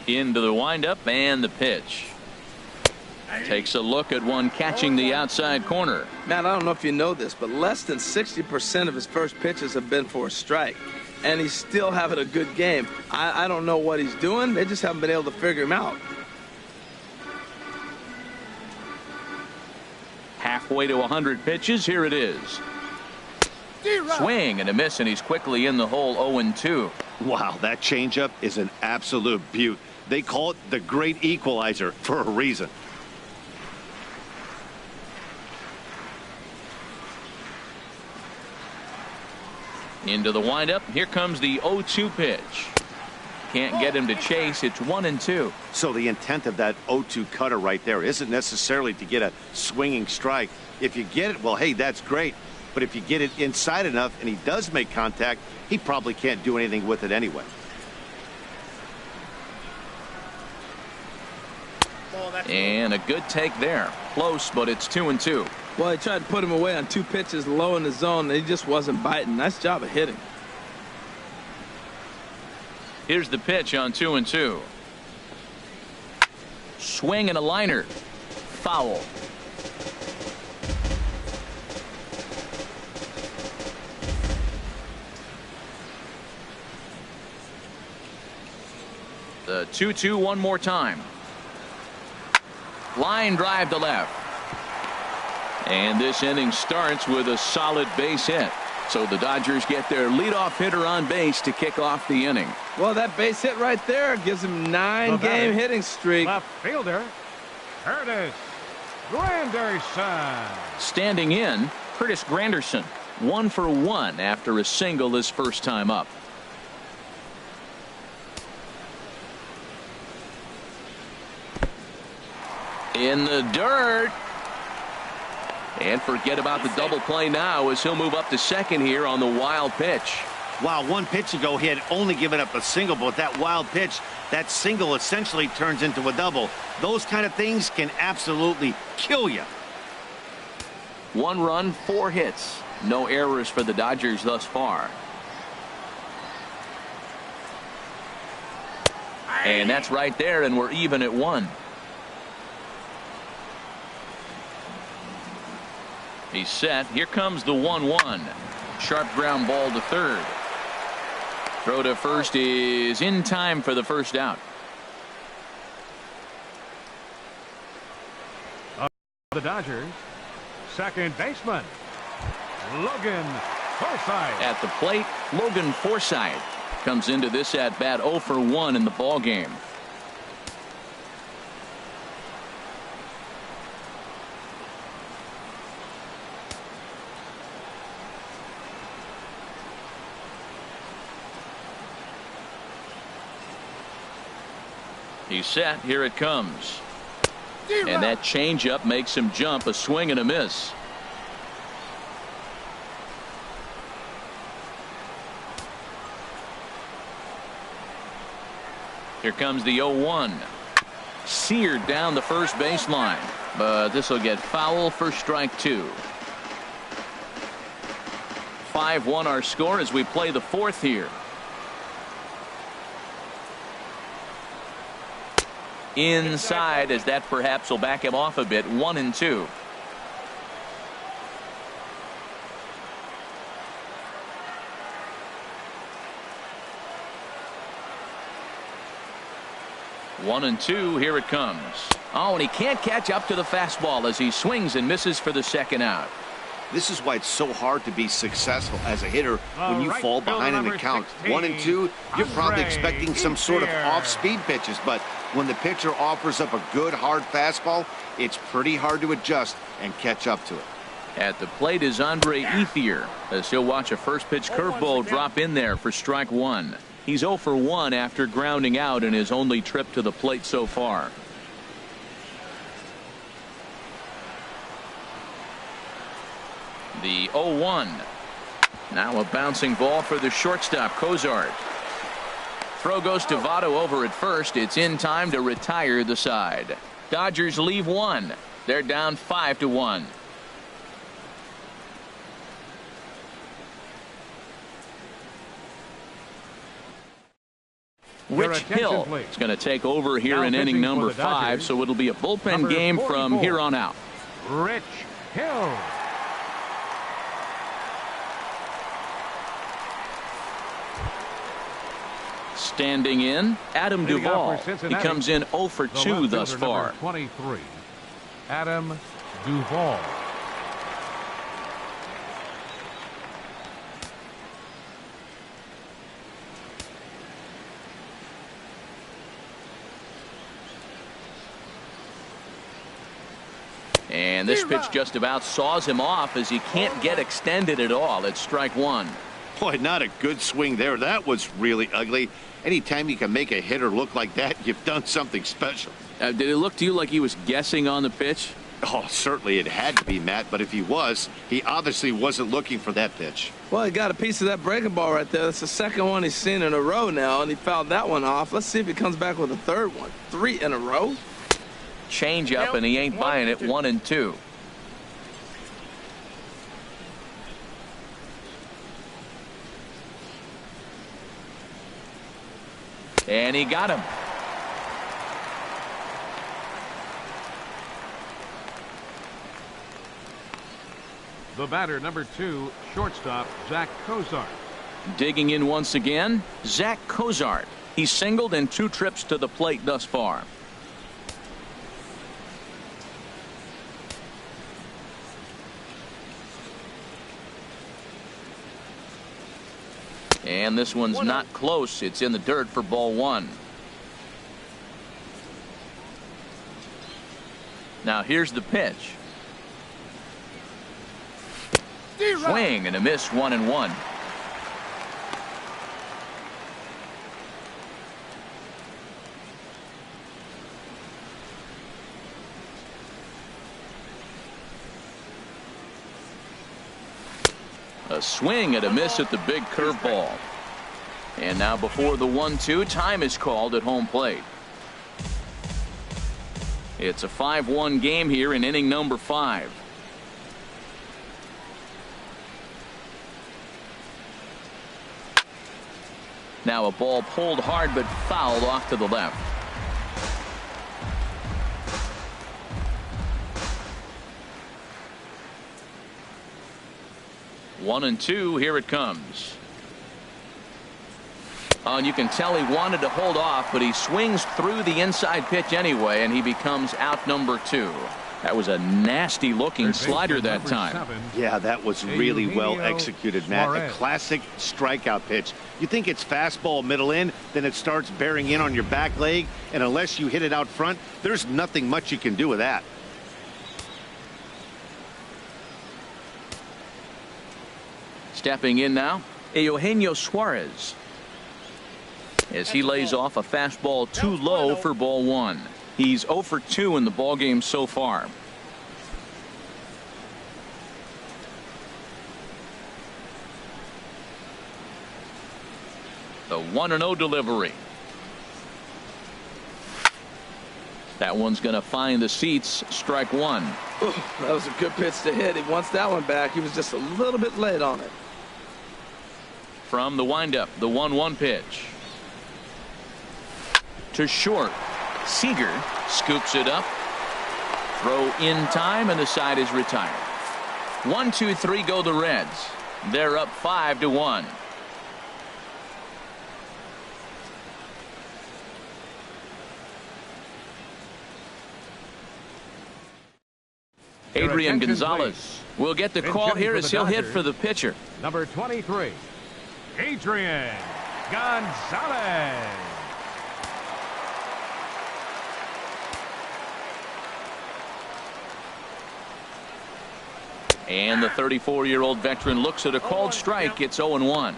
Into the windup and the pitch. Takes a look at one catching the outside corner. Matt, I don't know if you know this, but less than 60% of his first pitches have been for a strike. And he's still having a good game. I don't know what he's doing. They just haven't been able to figure him out. Halfway to 100 pitches. Here it is. Swing and a miss, and he's quickly in the hole. 0-2. Wow, that changeup is an absolute beaut. They call it the great equalizer for a reason. Into the windup. Here comes the 0-2 pitch. Can't get him to chase. It's 1-2. So the intent of that 0-2 cutter right there isn't necessarily to get a swinging strike. If you get it, well, hey, that's great. But if you get it inside enough and he does make contact, he probably can't do anything with it anyway. And a good take there. Close, but it's 2-2. Well, he tried to put him away on 2 pitches low in the zone, and he just wasn't biting. Nice job of hitting. Here's the pitch on 2-2. Swing and a liner. Foul. The 2-2 one more time. Line drive to left. And this inning starts with a solid base hit. So the Dodgers get their leadoff hitter on base to kick off the inning. Well, that base hit right there gives him 9-game hitting streak. Left fielder, Curtis Granderson. Standing in, Curtis Granderson, 1 for 1 after a single his first time up. In the dirt. And forget about the double play now as he'll move up to second here on the wild pitch. Wow, 1 pitch ago he had only given up a single, but with that wild pitch, that single essentially turns into a double. Those kind of things can absolutely kill you. 1 run, 4 hits. No errors for the Dodgers thus far. And that's right there, and we're even at 1. He's set. Here comes the 1-1. Sharp ground ball to third. Throw to first is in time for the first out. The Dodgers, second baseman, Logan Forsythe. At the plate, Logan Forsythe comes into this at bat 0 for 1 in the ball game. He's set. Here it comes. And that changeup makes him jump. A swing and a miss. Here comes the 0-1. Seared down the first baseline. But this will get foul for strike 2. 5-1 our score as we play the 4th here. Inside, as that perhaps will back him off a bit. 1-2. One and two. Here it comes. Oh, and he can't catch up to the fastball as he swings and misses for the second out. This is why it's so hard to be successful as a hitter when you fall behind in the count. 1-2, you're probably expecting some sort of off-speed pitches, but when the pitcher offers up a good hard fastball, it's pretty hard to adjust and catch up to it. At the plate is Andre Ethier as he'll watch a first pitch curveball drop in there for strike 1. He's 0 for 1 after grounding out in his only trip to the plate so far. The 0-1. Now a bouncing ball for the shortstop, Cozart. Throw goes to Votto over at first. It's in time to retire the side. Dodgers leave 1. They're down 5-1. Rich Hill is going to take over here in inning number 5, so it'll be a bullpen game from here on out. Rich Hill. Standing in, Adam Duvall. He comes in 0 for 2 thus far. 23, Adam Duvall. And this pitch just about saws him off as he can't get extended at all. It's strike 1. Boy, not a good swing there. That was really ugly. Anytime you can make a hitter look like that, you've done something special. Did it look to you like he was guessing on the pitch? Oh, certainly it had to be, Matt, but if he was, he obviously wasn't looking for that pitch. Well, he got a piece of that breaking ball right there. That's the second one he's seen in a row now, and he fouled that one off. Let's see if he comes back with a third one. 3 in a row. Change up, and he ain't buying it. 1-2. And he got him. The batter, number 2, shortstop, Zach Cozart. Digging in once again, Zach Cozart. He's singled in 2 trips to the plate thus far. And this one's not close. It's in the dirt for ball 1. Now here's the pitch. Swing and a miss, 1-1. A swing and a miss at the big curveball. And now before the 1-2, time is called at home plate. It's a 5-1 game here in inning number 5. Now a ball pulled hard but fouled off to the left. One and two, here it comes. And you can tell he wanted to hold off, but he swings through the inside pitch anyway, and he becomes out number 2. That was a nasty looking slider that time. Yeah, that was really well executed, Matt. A classic strikeout pitch. You think it's fastball middle in, then it starts bearing in on your back leg, and unless you hit it out front, there's nothing much you can do with that. Stepping in now, Eugenio Suarez, as he lays off a fastball too low for ball 1. He's 0 for 2 in the ballgame so far. The 1-0 delivery. That one's going to find the seats. Strike 1. Ooh, that was a good pitch to hit. He wants that one back. He was just a little bit late on it. From the windup, the 1-1 pitch. To short. Seager scoops it up. Throw in time, and the side is retired. 1-2-3 go the Reds. They're up 5-1. Adrian Gonzalez will get the call here as he'll hit for the pitcher. Number 23, Adrian Gonzalez. And the 34-year-old veteran looks at a called strike. It's 0-1.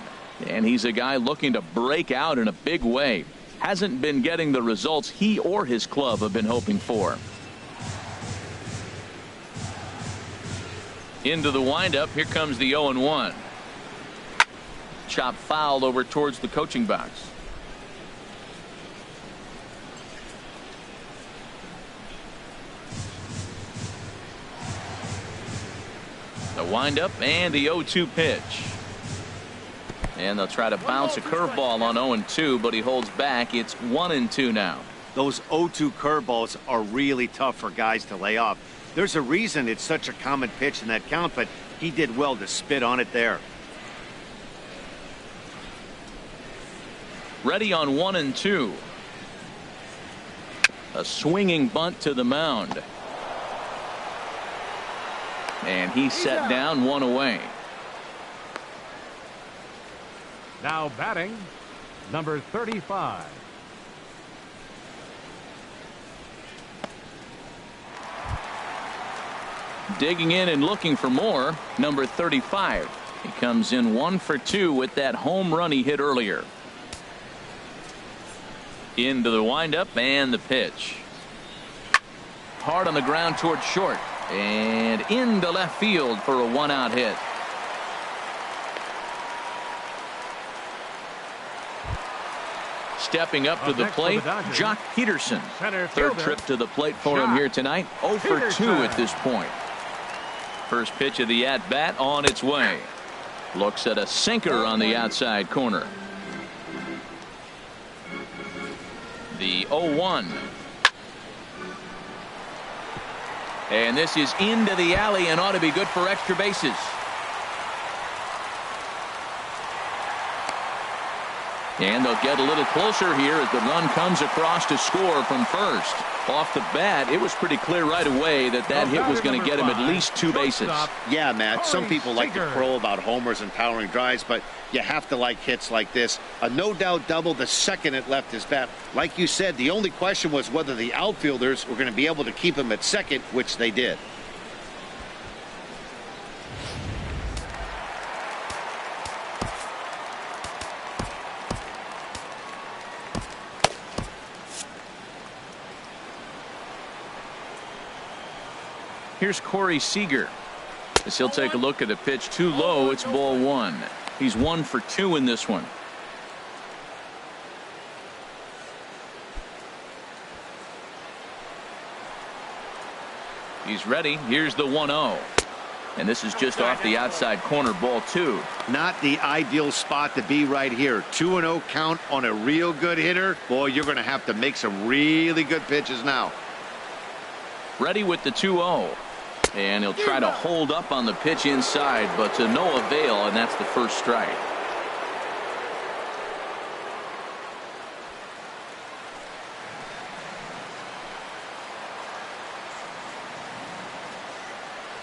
And he's a guy looking to break out in a big way. Hasn't been getting the results he or his club have been hoping for. Into the windup. Here comes the 0-1. Chop foul over towards the coaching box. The windup and the 0-2 pitch. And they'll try to bounce a curveball on 0-2, but he holds back. It's 1-2 now. Those 0-2 curveballs are really tough for guys to lay off. There's a reason it's such a common pitch in that count, but he did well to spit on it there. Ready on 1-2. A swinging bunt to the mound. And he's set down, 1 away. Now batting, number 35. Digging in and looking for more, number 35. He comes in 1 for 2 with that home run he hit earlier. Into the windup and the pitch. Hard on the ground towards short. And into left field for a 1-out hit. Stepping up to the plate, Jock Peterson. Third trip to the plate for him here tonight. 0 for 2 at this point. First pitch of the at-bat on its way. Looks at a sinker on the outside corner. The 0-1. And this is into the alley and ought to be good for extra bases. And they'll get a little closer here as the run comes across to score from first. Off the bat, it was pretty clear right away that hit was going to get him at least 2 bases. Yeah, Matt, some people like to crow about homers and powering drives, but you have to like hits like this. A no-doubt double the second it left his bat. Like you said, the only question was whether the outfielders were going to be able to keep him at second, which they did. Here's Corey Seager. As he'll take a look at a pitch too low, it's ball 1. He's 1 for 2 in this one. He's ready. Here's the 1-0. And this is just off the outside corner, ball 2. Not the ideal spot to be right here. 2-0 count on a real good hitter. Boy, you're going to have to make some really good pitches now. Ready with the 2-0. And he'll try to hold up on the pitch inside, but to no avail, and that's the first strike.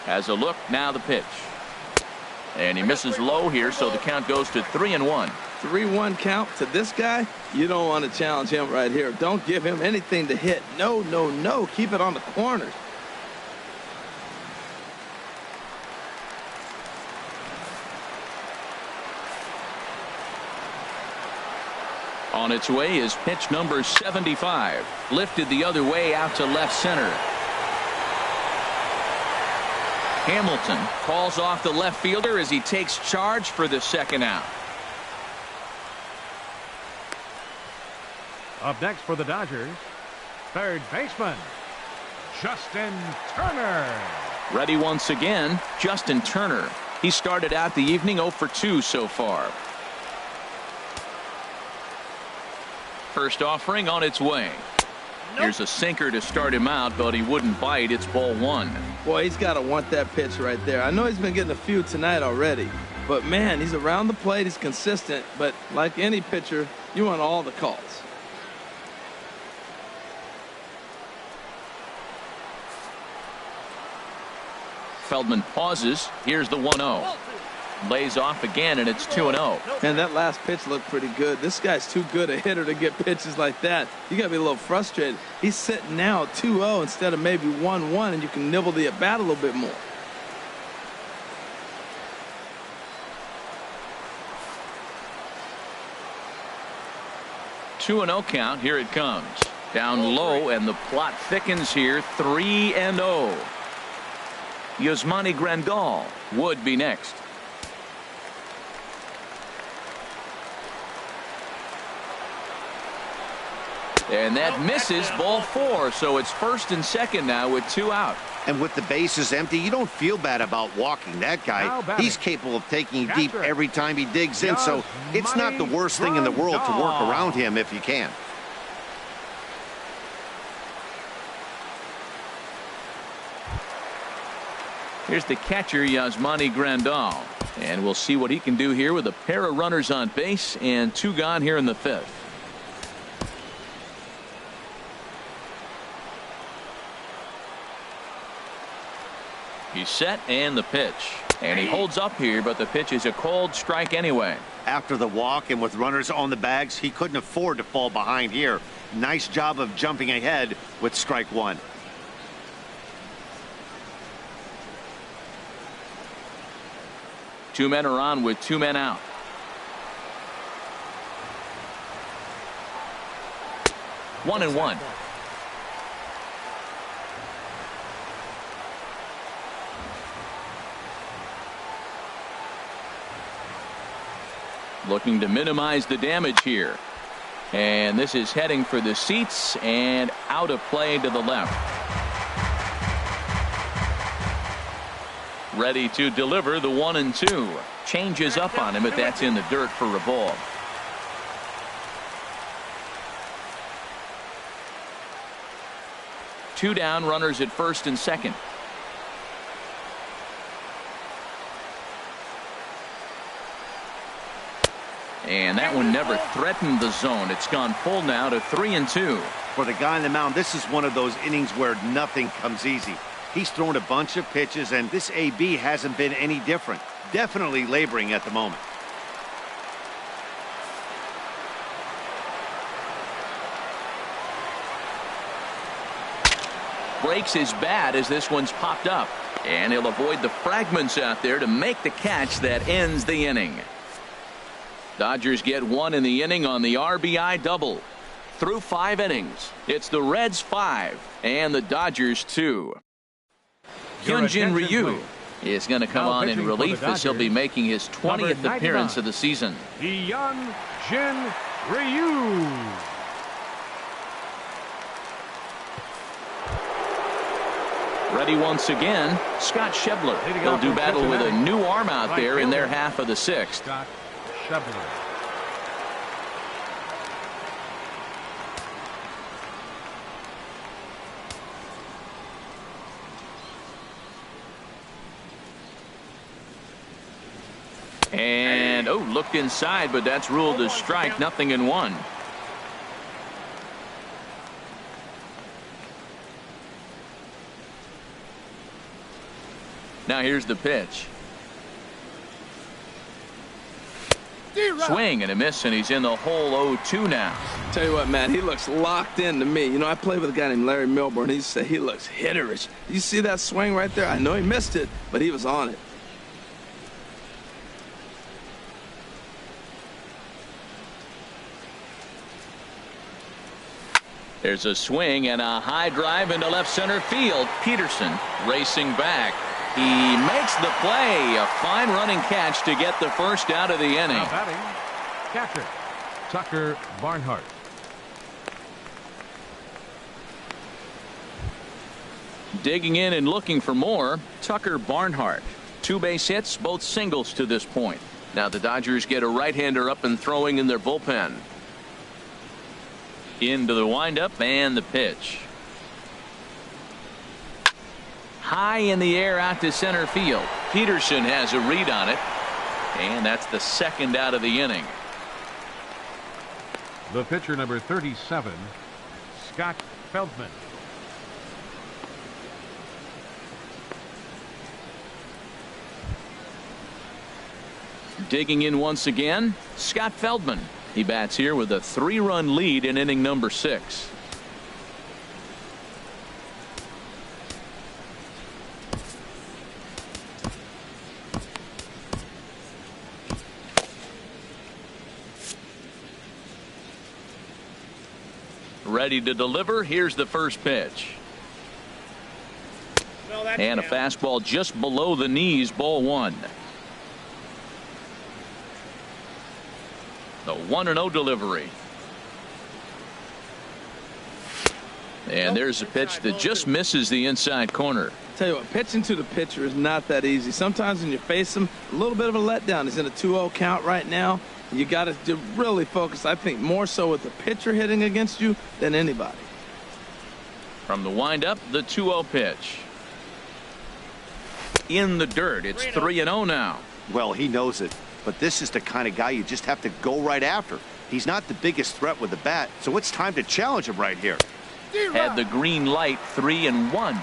Has a look, now the pitch. And he misses low here, so the count goes to 3-1. 3-1 count to this guy. You don't want to challenge him right here. Don't give him anything to hit. No, no, no. Keep it on the corners. On its way is pitch number 75. Lifted the other way out to left center. Hamilton calls off the left fielder as he takes charge for the second out. Up next for the Dodgers, third baseman, Justin Turner. Ready once again, Justin Turner. He started out the evening 0 for 2 so far. First offering on its way. Here's a sinker to start him out, but he wouldn't bite. It's ball 1. Boy, he's got to want that pitch right there. I know he's been getting a few tonight already, but man, he's around the plate. He's consistent, but like any pitcher, you want all the calls. Feldman pauses. Here's the 1-0. Lays off again, and it's 2-0. And that last pitch looked pretty good. This guy's too good a hitter to get pitches like that. You got to be a little frustrated. He's sitting now 2-0 instead of maybe 1-1, and you can nibble the at bat a little bit more. Two 2-0 count. Here it comes. Down low, and the plot thickens here. 3-0. Yasmani Grandal would be next. And that misses, ball 4. So it's first and second now with 2 out. And with the bases empty, you don't feel bad about walking that guy. He's capable of taking you deep every time he digs in. So it's not the worst thing in the world to work around him if you can. Here's the catcher, Yasmani Grandal. And we'll see what he can do here with a pair of runners on base and 2 gone here in the 5th. He's set, and the pitch. And he holds up here, but the pitch is a cold strike anyway. After the walk and with runners on the bags, he couldn't afford to fall behind here. Nice job of jumping ahead with strike 1. Two men are on with 2 men out. One and one. Looking to minimize the damage here. And this is heading for the seats and out of play to the left. Ready to deliver the 1-2. Changes up on him, but that's in the dirt for a ball. Two down, runners at first and second. And that one never threatened the zone. It's gone full now to 3-2. For the guy on the mound, this is one of those innings where nothing comes easy. He's thrown a bunch of pitches, and this AB hasn't been any different. Definitely laboring at the moment. Breaks his bat as this one's popped up. And he'll avoid the fragments out there to make the catch that ends the inning. Dodgers get one in the inning on the RBI double. Through 5 innings, it's the Reds 5 and the Dodgers 2. Hyunjin Ryu is going to come on in relief as he'll be making his 20th appearance of the season. Hyunjin Ryu. Ready once again, Scott Schebler. He'll do battle with a new arm out there in their half of the 6th. Scott Schebler. And looked inside, but that's ruled a strike. 0-1. Now here's the pitch. Swing and a miss, and he's in the hole 0-2 now. Tell you what, man, he looks locked in to me. You know, I played with a guy named Larry Milburn. He said he looks hitterish. You see that swing right there? I know he missed it, but he was on it. There's a swing and a high drive into left center field. Peterson racing back. He makes the play. A fine running catch to get the first out of the inning. Now batting, catcher Tucker Barnhart. Digging in and looking for more, Tucker Barnhart. 2 base hits, both singles to this point. Now the Dodgers get a right-hander up and throwing in their bullpen. Into the windup and the pitch. High in the air out to center field. Peterson has a read on it. And that's the second out of the inning. The pitcher, number 37, Scott Feldman. Digging in once again, Scott Feldman. He bats here with a 3-run lead in inning number 6. Ready to deliver. Here's the first pitch. And a fastball just below the knees, ball 1. The 1-0 delivery. And there's a pitch that just misses the inside corner. Tell you what, pitching to the pitcher is not that easy. Sometimes when you face him, a little bit of a letdown. He's in a 2-0 count right now. You got to really focus, I think, more so with the pitcher hitting against you than anybody. From the windup, the 2-0 pitch. In the dirt. It's 3-0 now. Well, he knows it. But this is the kind of guy you just have to go right after. He's not the biggest threat with the bat, so it's time to challenge him right here. Had the green light, 3-1.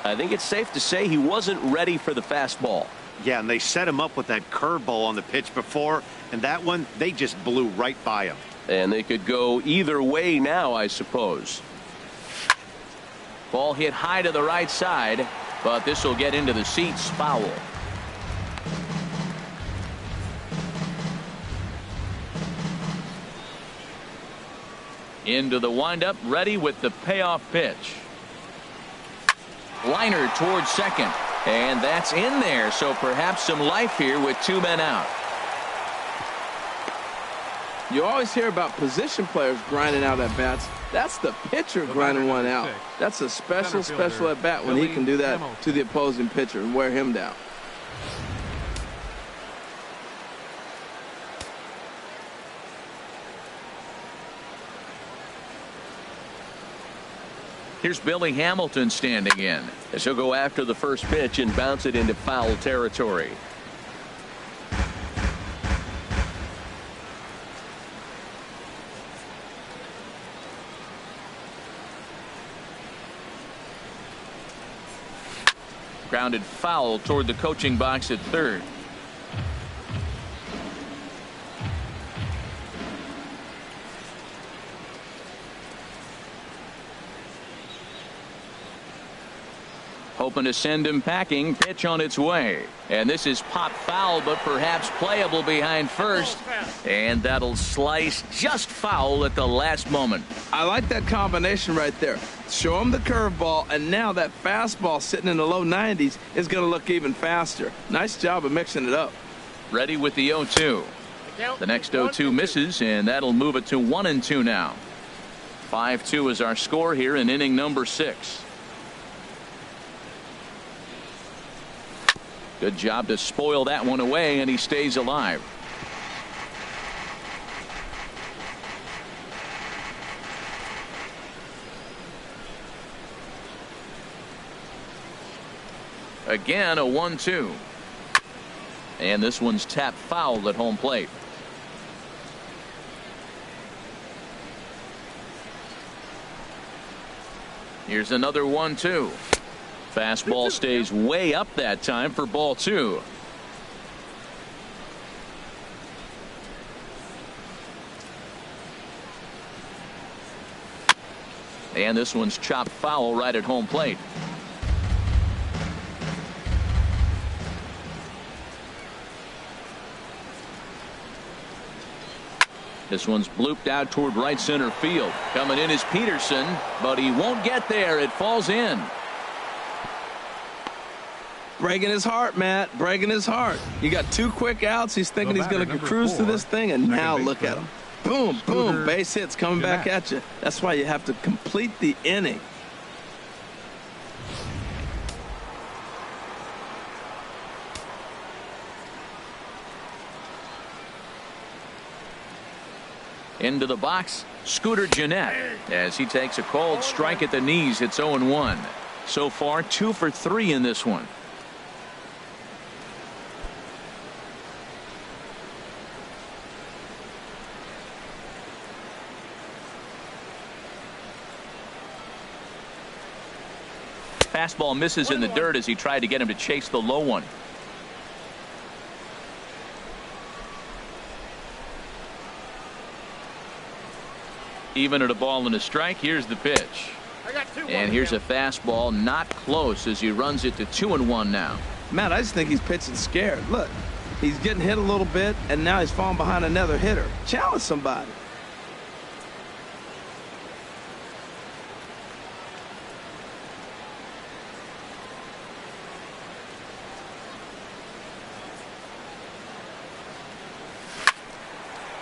I think it's safe to say he wasn't ready for the fastball. Yeah, and they set him up with that curveball on the pitch before, and that one, they just blew right by him. And they could go either way now, I suppose. Ball hit high to the right side, but this will get into the seats, foul. Into the windup, ready with the payoff pitch. Liner towards second, and that's in there, so perhaps some life here with 2 men out. You always hear about position players grinding out at bats. That's the pitcher grinding one out. That's a special at bat when he can do that to the opposing pitcher and wear him down. Here's Billy Hamilton standing in As he'll go after the first pitch and bounce it into foul territory. Grounded foul toward the coaching box at third. Hoping to send him packing. Pitch on its way. And this is pop foul, but perhaps playable behind first. And that'll slice just foul at the last moment. I like that combination right there. Show him the curveball, and now that fastball sitting in the low 90s is going to look even faster. Nice job of mixing it up. Ready with the 0-2. The next 0-2 misses, and that'll move it to 1-2 now. 5-2 is our score here in inning number 6. Good job to spoil that one away, and he stays alive. Again, a 1-2. And this one's tapped foul at home plate. Here's another 1-2. Fastball stays way up that time for ball 2. And this one's chopped foul right at home plate. This one's blooped out toward right center field. Coming in is Peterson, but he won't get there. It falls in. Breaking his heart, Matt. Breaking his heart. You got 2 quick outs. He's thinking he's going to cruise through this thing, and now look at him. Boom, boom. Base hits coming back at you. That's why you have to complete the inning. Into the box, Scooter Gennett, as he takes a cold strike at the knees. It's 0-1. So far, 2 for 3 in this one. Fastball misses in the dirt as he tried to get him to chase the low one. Even at a ball and a strike. Here's the pitch. And here's a fastball not close as he runs it to 2-1 now. Matt, I just think he's pitching scared. Look, he's getting hit a little bit, and now he's falling behind another hitter. Challenge somebody.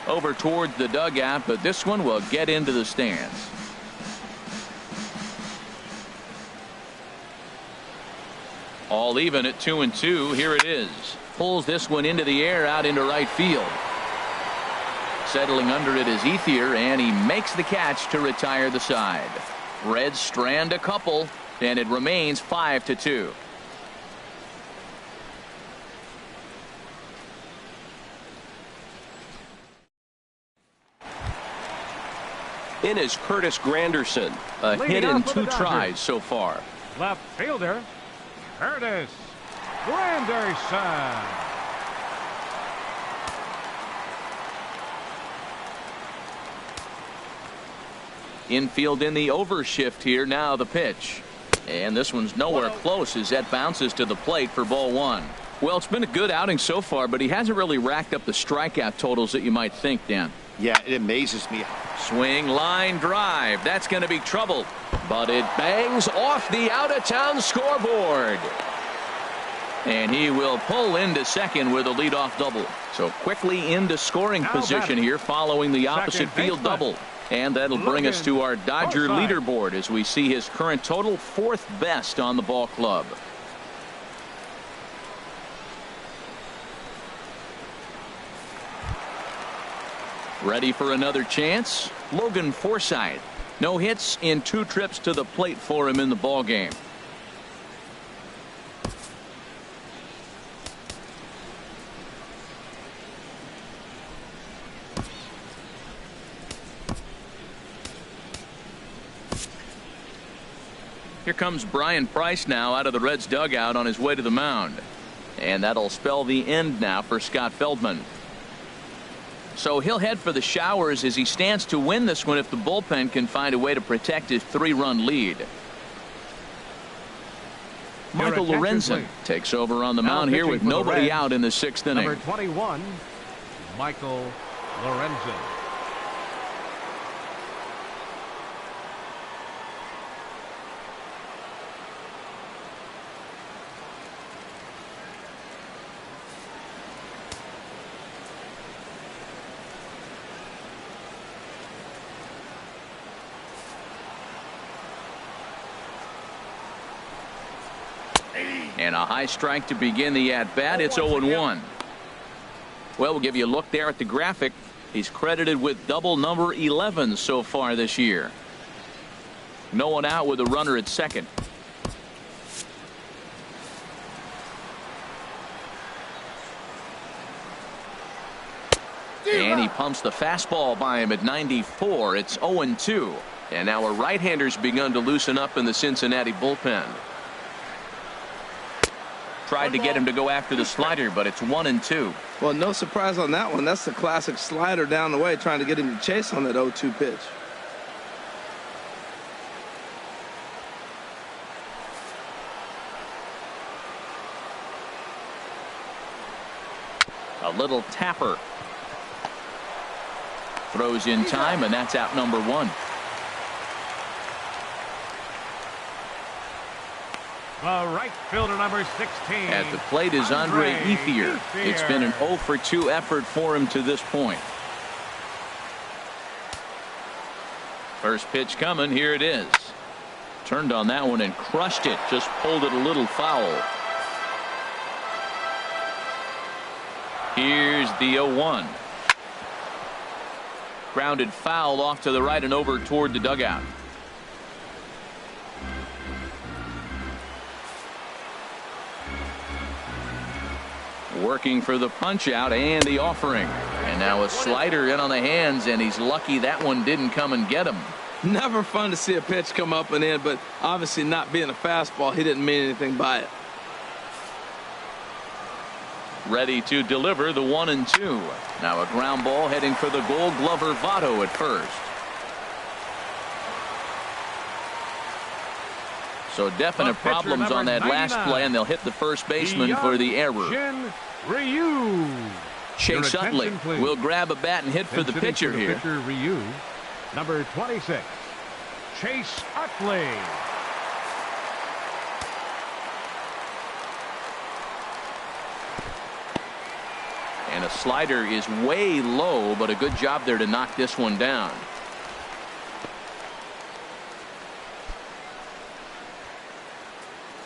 Over towards the dugout, but this one will get into the stands. All even at 2-2. Here it is. Pulls this one into the air out into right field. Settling under it is Ethier, and he makes the catch to retire the side. Reds strand a couple, and it remains 5-2. In is Curtis Granderson. A hit in 2 tries so far. Left fielder, Curtis Granderson. Infield in the overshift here. Now the pitch. And this one's nowhere close as that bounces to the plate for ball 1. Well, it's been a good outing so far, but he hasn't really racked up the strikeout totals that you might think, Dan. Yeah, it amazes me. Swing, line drive. That's going to be trouble. But it bangs off the out-of-town scoreboard. And he will pull into second with a leadoff double. So quickly into scoring position here following the opposite field double. And that'll bring us to our Dodger leaderboard as we see his current total 4th best on the ball club. Ready for another chance? Logan Forsythe. No hits in 2 trips to the plate for him in the ball game. Here comes Brian Price now out of the Reds dugout on his way to the mound. And that'll spell the end now for Scott Feldman. So he'll head for the showers as he stands to win this one if the bullpen can find a way to protect his 3-run lead. Michael Lorenzen takes over on the mound here with nobody out in the 6th inning. Number 21, Michael Lorenzen. And a high strike to begin the at-bat. It's 0-1. Well, we'll give you a look there at the graphic. He's credited with double number 11 so far this year. No one out with a runner at second. And he pumps the fastball by him at 94. It's 0-2. And now a right-hander's begun to loosen up in the Cincinnati bullpen. Tried to get him to go after the slider, but it's 1-2. Well, no surprise on that one. That's the classic slider down the way, trying to get him to chase on that 0-2 pitch. A little tapper. Throws in time, and that's out number 1. The right fielder, number 16. At the plate is Andre Ethier. It's been an 0-for-2 effort for him to this point. First pitch coming. Here it is. Turned on that one and crushed it. Just pulled it a little foul. Here's the 0-1. Grounded foul off to the right and over toward the dugout. Working for the punch out and the offering. And now a slider in on the hands, and he's lucky that one didn't come and get him. Never fun to see a pitch come up and in, but obviously not being a fastball, he didn't mean anything by it. Ready to deliver the 1-2. Now a ground ball heading for the Gold Glover Votto at first. So definite problems on that last play, and they'll hit the first baseman for the error. Chase Utley will grab a bat and hit for the pitcher here. Ryu, number 26, Chase Utley. And a slider is way low, but a good job there to knock this one down.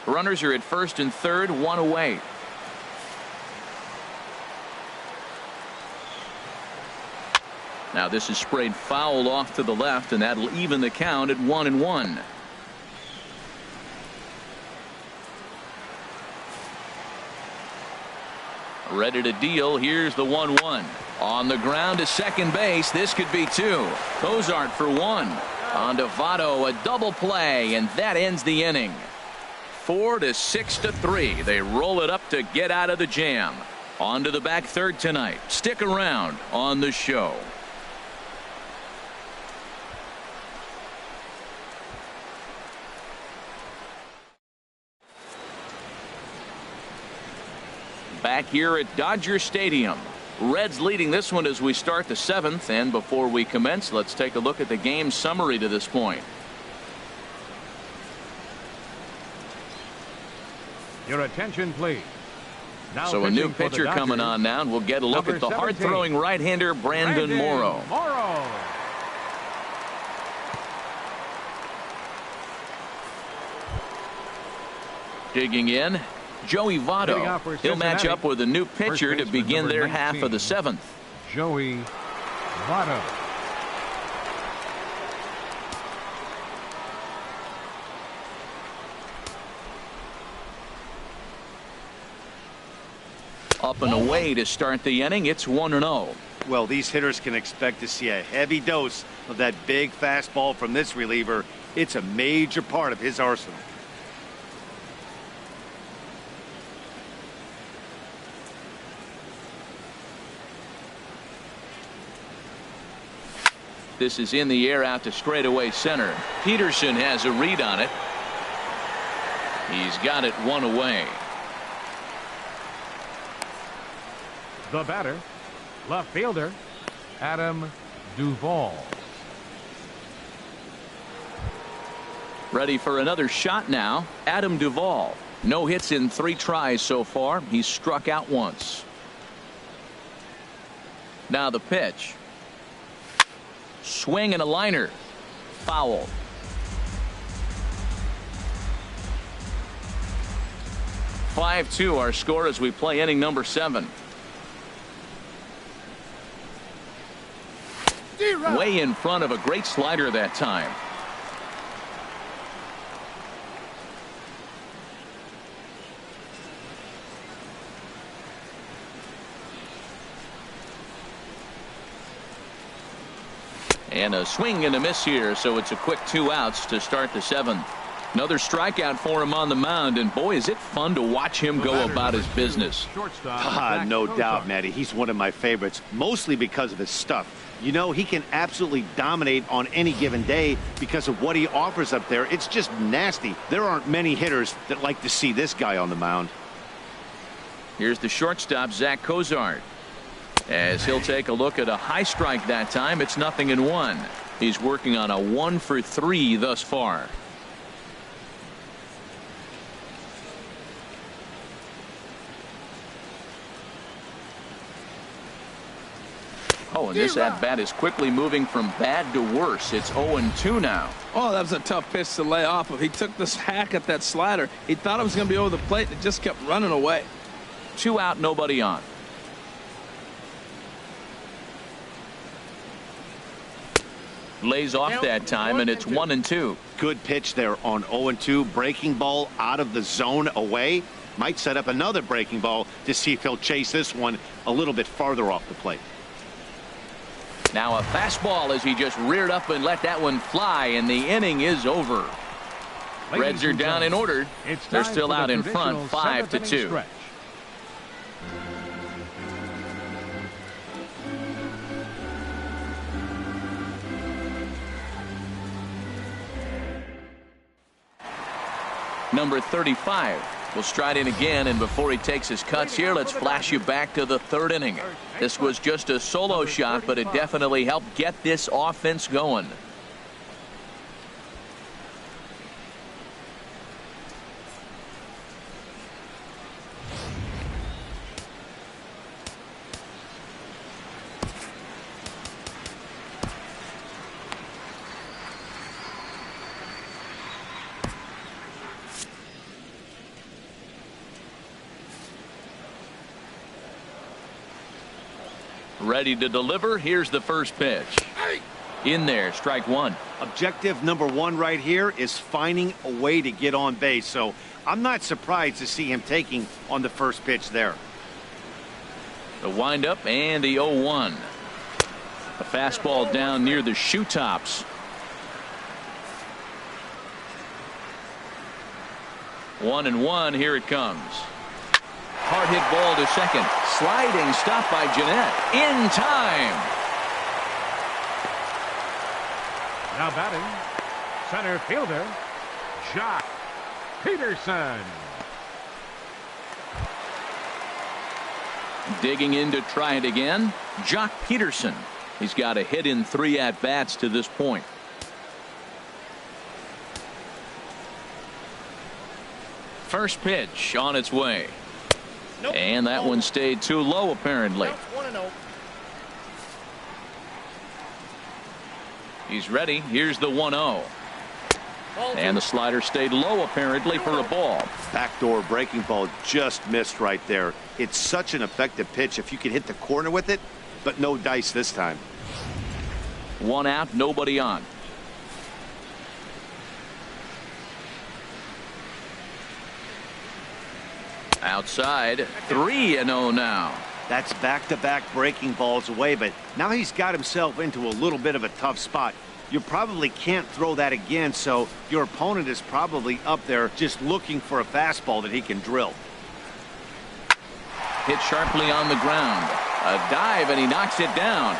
Runners are at first and third, 1 away. Now this is sprayed foul off to the left, and that'll even the count at 1-1. Ready to deal. Here's the 1-1. On the ground to second base. This could be 2. Those aren't for 1. On to Votto, a double play, and that ends the inning. 4-6-3. They roll it up to get out of the jam. On to the back third tonight. Stick around on the show. Back here at Dodger Stadium. Reds leading this one as we start the 7th. And before we commence, let's take a look at the game summary to this point. Your attention, please. Now so a new pitcher coming on now, and we'll get a look at the hard-throwing right-hander Brandon Morrow. Digging in, Joey Votto. He'll match up with a new pitcher to begin their half of the 7th. Joey Votto. Up and away to start the inning. It's 1-0. Well, these hitters can expect to see a heavy dose of that big fastball from this reliever It's a major part of his arsenal. This is in the air out to straightaway center. Peterson has a read on it. He's got it one away. The batter, left fielder, Adam Duvall. Ready for another shot now. Adam Duvall. No hits in 3 tries so far. He's struck out once. Now the pitch. Swing and a liner. Foul. "5-2" our score as we play inning number 7. Way in front of a great slider that time. And a swing and a miss here, so it's a quick 2 outs to start the 7th. Another strikeout for him on the mound, and boy, is it fun to watch him go about his business. No doubt, Matty. He's one of my favorites, mostly because of his stuff. You know, he can absolutely dominate on any given day because of what he offers up there. It's just nasty. There aren't many hitters that like to see this guy on the mound. Here's the shortstop, Zach Cozart. As he'll take a look at a high strike that time, it's 0-1. He's working on a 1 for 3 thus far. Oh, and this at-bat is quickly moving from bad to worse. It's 0-2 now. Oh, that was a tough pitch to lay off of. He took this hack at that slider. He thought it was going to be over the plate, and it just kept running away. 2 out, nobody on. Lays off that time, and it's 1-2. Good pitch there on 0-2. Breaking ball out of the zone away. Might set up another breaking ball to see if he'll chase this one a little bit farther off the plate. Now a fastball as he just reared up and let that one fly, and the inning is over. Reds are down in order. They're still out in front, 5-2. Number 35 will stride in again, and before he takes his cuts here, let's flash you back to the 3rd inning. This was just a solo shot, but it definitely helped get this offense going. Ready to deliver. Here's the first pitch. In there, strike 1. Objective number 1 right here is finding a way to get on base. So I'm not surprised to see him taking on the first pitch there. The windup and the 0-1. A fastball down near the shoe tops. 1-1. Here it comes. Hard hit ball to second. Sliding stop by GENNETT. In time. Now batting, center fielder, Jock Peterson. Digging in to try it again, Jock Peterson. He's got a hit in 3 at-bats to this point. First pitch on its way. And that one stayed too low, apparently. He's ready. Here's the 1-0. And the slider stayed low, apparently, for a ball. Backdoor breaking ball just missed right there. It's such an effective pitch if you can hit the corner with it, but no dice this time. 1 out, nobody on. Outside, 3-0 now. That's back-to-back breaking balls away, but now he's got himself into a little bit of a tough spot. You probably can't throw that again, so your opponent is probably up there just looking for a fastball that he can drill. Hit sharply on the ground. A dive, and he knocks it down.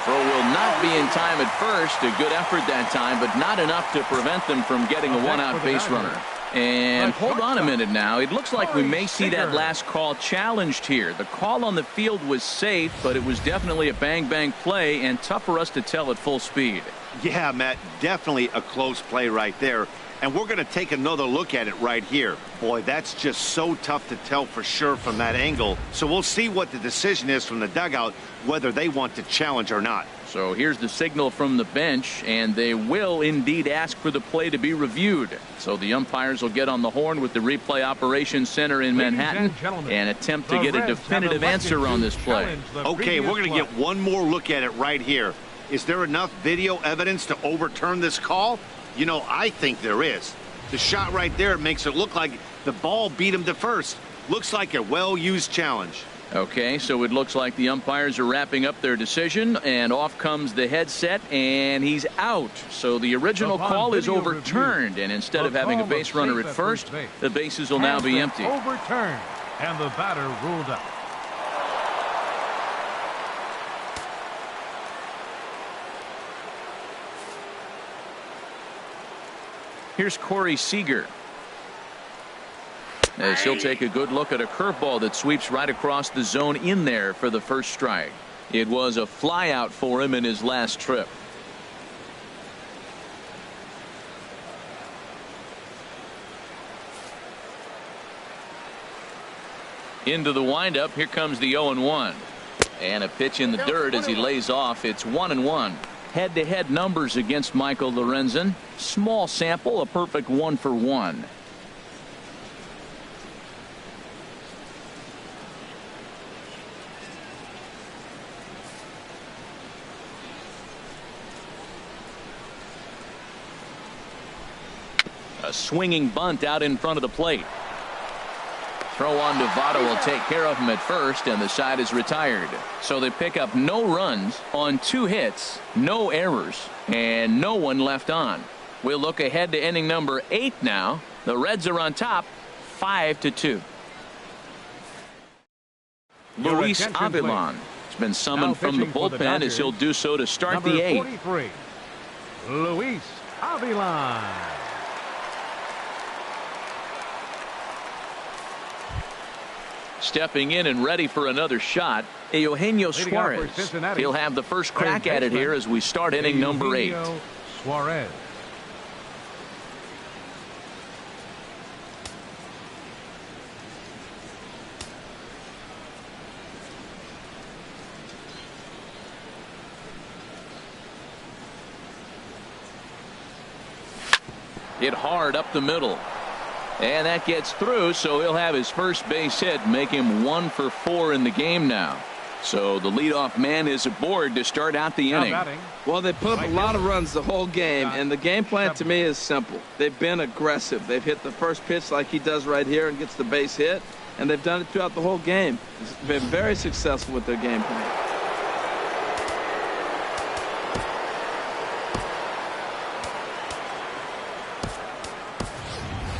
Throw will not be in time at first. A good effort that time, but not enough to prevent them from getting a one-out base runner. And hold on a minute now. It looks like we may see that last call challenged here. The call on the field was safe, but it was definitely a bang-bang play and tough for us to tell at full speed. Yeah, Matt, definitely a close play right there. And we're going to take another look at it right here. Boy, that's just so tough to tell for sure from that angle. So we'll see what the decision is from the dugout, whether they want to challenge or not. So here's the signal from the bench, and they will indeed ask for the play to be reviewed. So the umpires will get on the horn with the replay operations center in Manhattan and attempt to get a definitive answer on this play. Okay, we're going to get one more look at it right here. Is there enough video evidence to overturn this call? You know, I think there is. The shot right there makes it look like the ball beat him to first. Looks like a well-used challenge. Okay, so it looks like the umpires are wrapping up their decision, and off comes the headset, and he's out. So the original call is overturned, and instead of having a base runner at first, the bases will now be empty. Overturned, and the batter ruled out. Here's Corey Seager, as he'll take a good look at a curveball that sweeps right across the zone in there for the first strike. It was a flyout for him in his last trip. Into the windup. Here comes the 0-1. And a pitch in the dirt as he lays off. It's 1-1. Head-to-head numbers against Michael Lorenzen. Small sample, a perfect 1-for-1. A swinging bunt out in front of the plate. Throw on to Votto will take care of him at first, and the side is retired. So they pick up no runs on 2 hits, no errors, and no one left on. We'll look ahead to inning number 8 now. The Reds are on top, 5-2. Luis Avilan has been summoned from the bullpen as he'll do so to start the 8th. 43, Luis Avilan. Stepping in and ready for another shot, Eugenio Suarez. He'll have the first crack at it here as we start inning number 8. Suarez. Hit hard up the middle. And that gets through, so he'll have his first base hit, make him 1-for-4 in the game now. So the leadoff man is aboard to start out the inning. Well, they put up a lot of runs the whole game, and the game plan to me is simple. They've been aggressive. They've hit the first pitch like he does right here and gets the base hit, and they've done it throughout the whole game. It's been very successful with their game plan.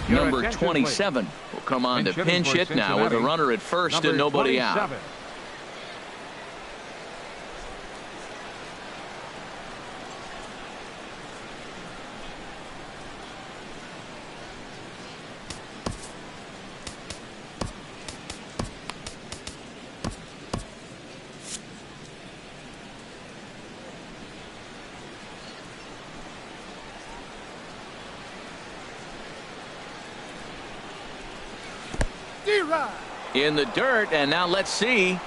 Number 27 will come on to pinch hit now with a runner at first and nobody out. In the dirt, and now let's see.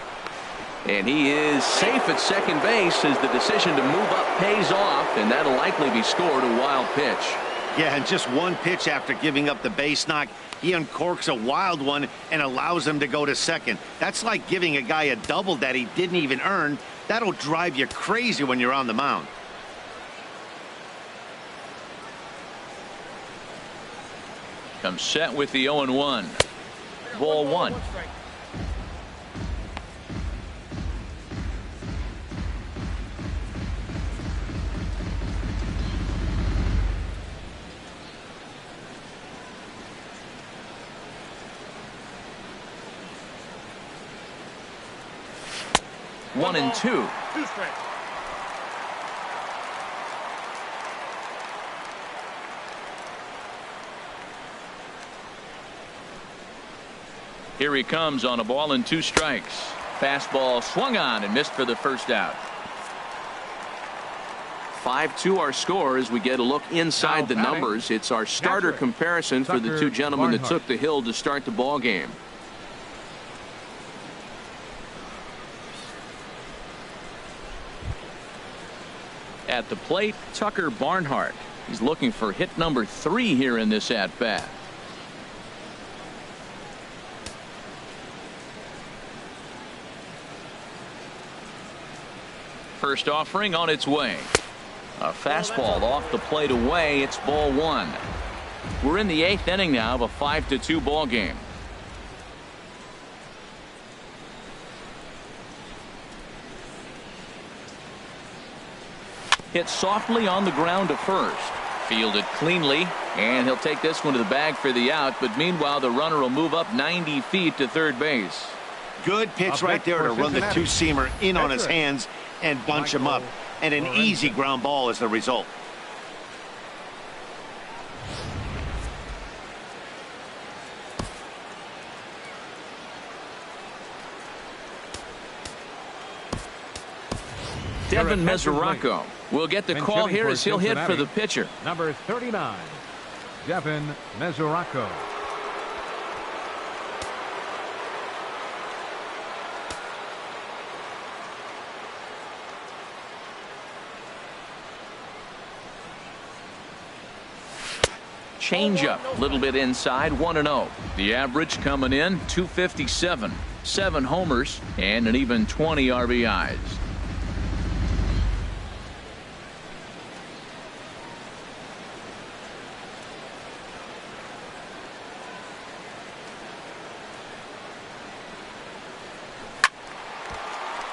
And he is safe at second base as the decision to move up pays off, and that'll likely be scored a wild pitch. Yeah, and just one pitch after giving up the base knock, he uncorks a wild one and allows him to go to second. That's like giving a guy a double that he didn't even earn. That'll drive you crazy when you're on the mound. Comes set with the 0-1. Ball 1. 1-2. 2 strikes. Here he comes on a ball and 2 strikes. Fastball swung on and missed for the first out. 5-2 our score as we get a look inside the numbers. It's our starter comparison for the two gentlemen that took the hill to start the ball game. At the plate, Tucker Barnhart. He's looking for hit number 3 here in this at-bat. First offering on its way. A fastball off the plate away. It's ball 1. We're in the 8th inning now of a 5-2 ball game. Hit softly on the ground to first. Fielded cleanly, and he'll take this one to the bag for the out. But meanwhile, the runner will move up 90 feet to third base. Good pitch right there to run the two-seamer in on his hands and bunch him up. And an easy ground ball as the result. Devin Mesoraco will get the call here as he'll hit for the pitcher. Number 39, Devin Mesoraco. Changeup, a little bit inside, 1-0. The average coming in 257, 7 homers, and an even 20 RBIs.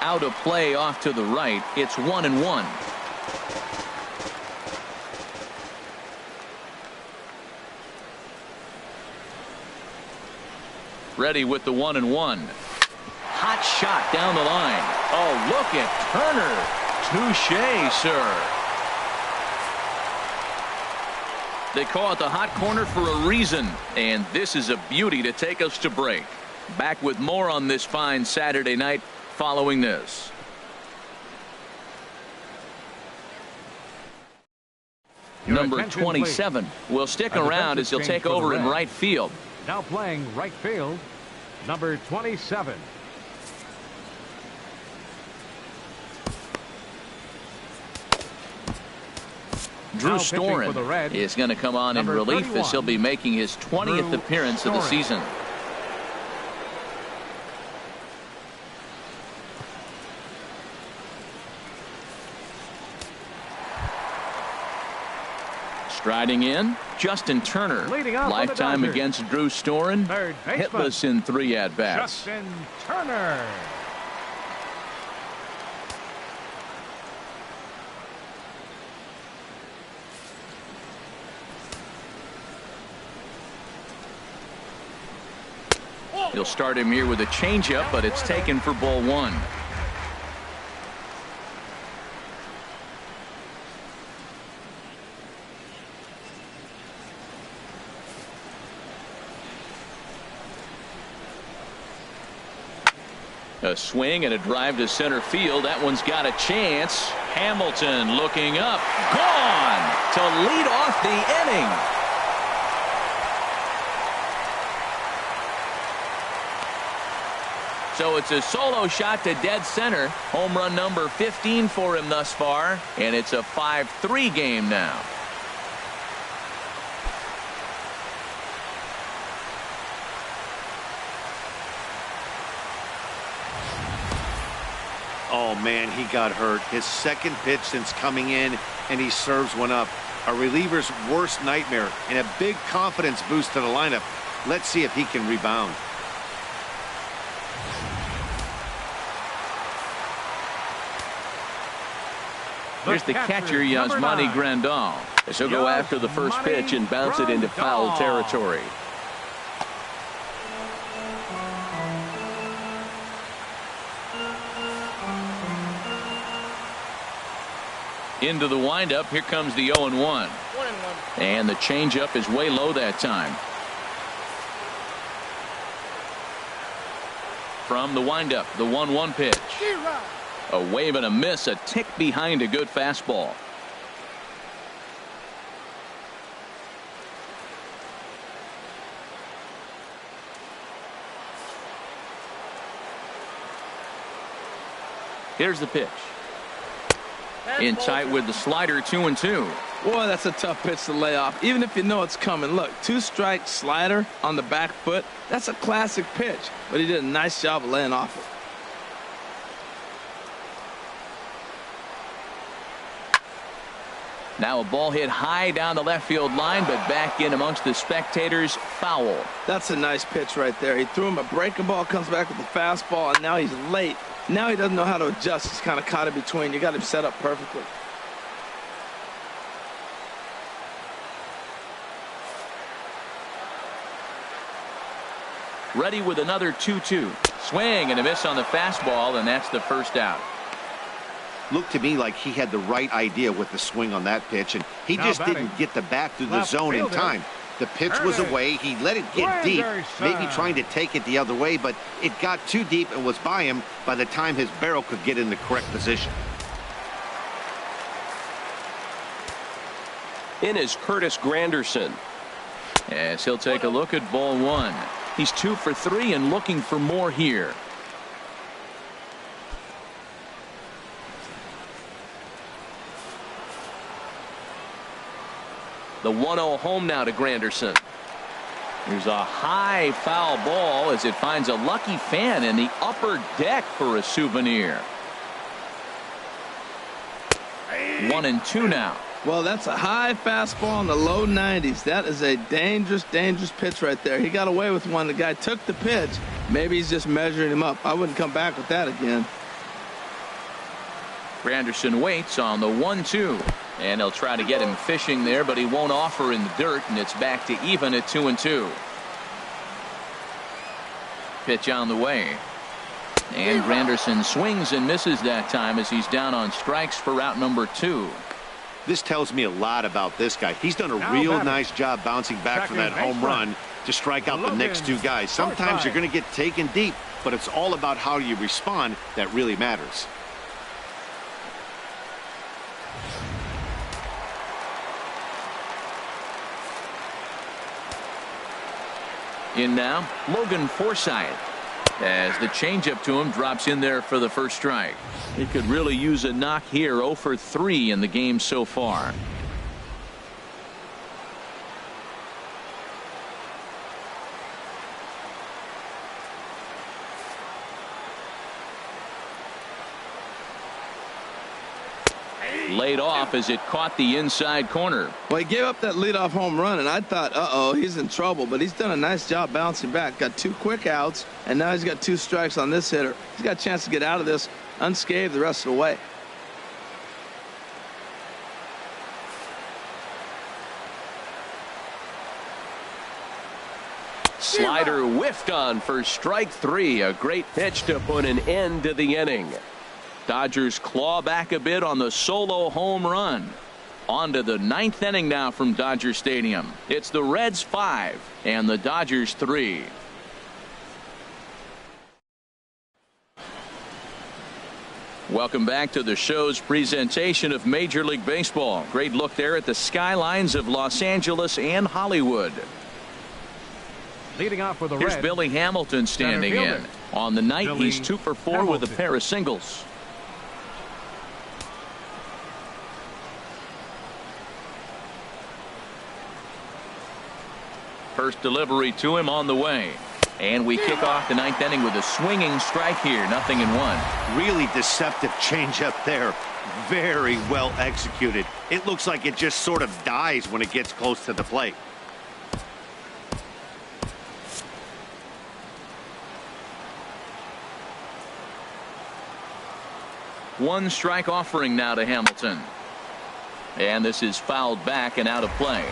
Out of play off to the right. It's 1-1. Ready with the 1-1. Hot shot down the line. Oh, look at Turner. Touche, sir. They call it the hot corner for a reason, and this is a beauty to take us to break. Back with more on this fine Saturday night following this. Number 27 will stick around as he'll take over in right field. Now playing right field, number 27. Drew Storen is going to come on in relief as he'll be making his 20th appearance of the season. Striding in, Justin Turner. Lifetime against Drew Storen. Hitless in 3 at-bats. Justin Turner. He'll start him here with a changeup, but it's taken for ball 1. A swing and a drive to center field. That one's got a chance. Hamilton looking up. Gone to lead off the inning. So it's a solo shot to dead center. Home run number 15 for him thus far. And it's a 5-3 game now. Oh, man, he got hurt. His second pitch since coming in, and he serves one up. A reliever's worst nightmare and a big confidence boost to the lineup. Let's see if he can rebound. Here's the catcher, Yasmani Grandal. As he'll go after the first pitch and bounce it into foul territory. Into the windup. Here comes the 0-1. And the changeup is way low that time. From the windup, the 1-1 pitch. A wave and a miss, a tick behind a good fastball. Here's the pitch. In tight with the slider, 2-2. Boy, that's a tough pitch to lay off, even if you know it's coming. Look, 2-strike slider on the back foot. That's a classic pitch, but he did a nice job of laying off it. Now a ball hit high down the left field line, but back in amongst the spectators. Foul. That's a nice pitch right there. He threw him a breaking ball, comes back with a fastball, and now he's late. Now he doesn't know how to adjust. He's kind of caught in between. You got him set up perfectly. Ready with another 2-2. Swing and a miss on the fastball, and that's the first out. Looked to me like he had the right idea with the swing on that pitch, and he just didn't get the bat through the zone in time. The pitch was away. He let it get deep, maybe trying to take it the other way, but it got too deep and was by him by the time his barrel could get in the correct position. In is Curtis Granderson. As he'll take a look at ball one. He's 2 for 3 and looking for more here. The 1-0 home now to Granderson. Here's a high foul ball as it finds a lucky fan in the upper deck for a souvenir. 1-2 now. Well, that's a high fastball in the low 90s. That is a dangerous, dangerous pitch right there. He got away with one. The guy took the pitch. Maybe he's just measuring him up. I wouldn't come back with that again. Granderson waits on the 1-2. And he'll try to get him fishing there, but he won't offer in the dirt, and it's back to even at 2-2. Pitch on the way. And Granderson swings and misses that time as he's down on strikes for out number 2. This tells me a lot about this guy. He's done a real nice job bouncing back from that home run to strike out the next 2 guys. Sometimes you're going to get taken deep, but it's all about how you respond that really matters. In now, Logan FORSYTHE, as the changeup to him drops in there for the first strike. He could really use a knock here. 0 for 3 in the game so far. Laid off as it caught the inside corner. Well, he gave up that leadoff home run, and I thought, uh-oh, he's in trouble. But he's done a nice job bouncing back. Got 2 quick outs, and now he's got 2 strikes on this hitter. He's got a chance to get out of this unscathed the rest of the way. Slider whiffed on for strike 3. A great pitch to put an end to the inning. Dodgers claw back a bit on the solo home run. On to the 9th inning now from Dodger Stadium. It's the Reds 5 and the Dodgers 3. Welcome back to the show's presentation of Major League Baseball. Great look there at the skylines of Los Angeles and Hollywood. Leading off for the Here's Reds, Billy Hamilton standing in. On the night, he's 2 for 4 with a pair of singles. First delivery to him on the way. And we kick off the 9th inning with a swinging strike here. 0-1. Really deceptive changeup there. Very well executed. It looks like it just sort of dies when it gets close to the plate. One strike offering now to Hamilton. And this is fouled back and out of play.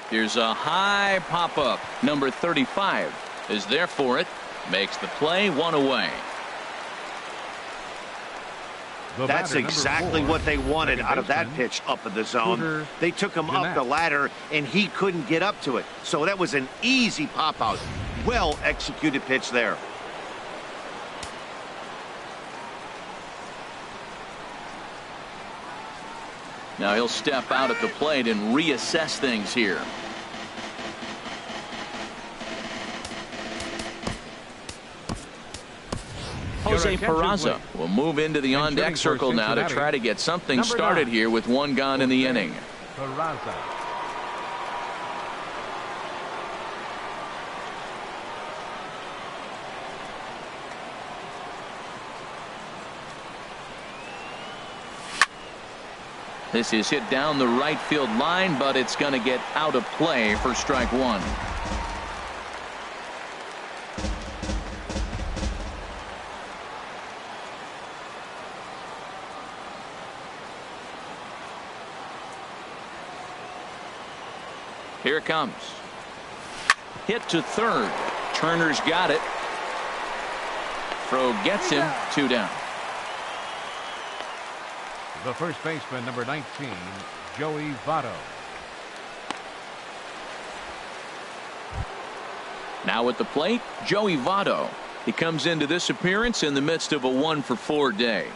Here's a high pop-up. Number 35 is there for it. Makes the play, 1 away. That's exactly what they wanted out of that pitch up in the zone. They took him up the ladder, and he couldn't get up to it. So that was an easy pop-out. Well-executed pitch there. Now he'll step out at the plate and reassess things here. Jose Peraza will move into the on-deck circle now to try to get something started here with 1 gone in the inning. Peraza. This is hit down the right field line, but it's going to get out of play for strike 1. Here it comes. Hit to third. Turner's got it. Throw gets him, 2 down. The first baseman, number 19, Joey Votto. Now at the plate, Joey Votto. He comes into this appearance in the midst of a 1-for-4 day.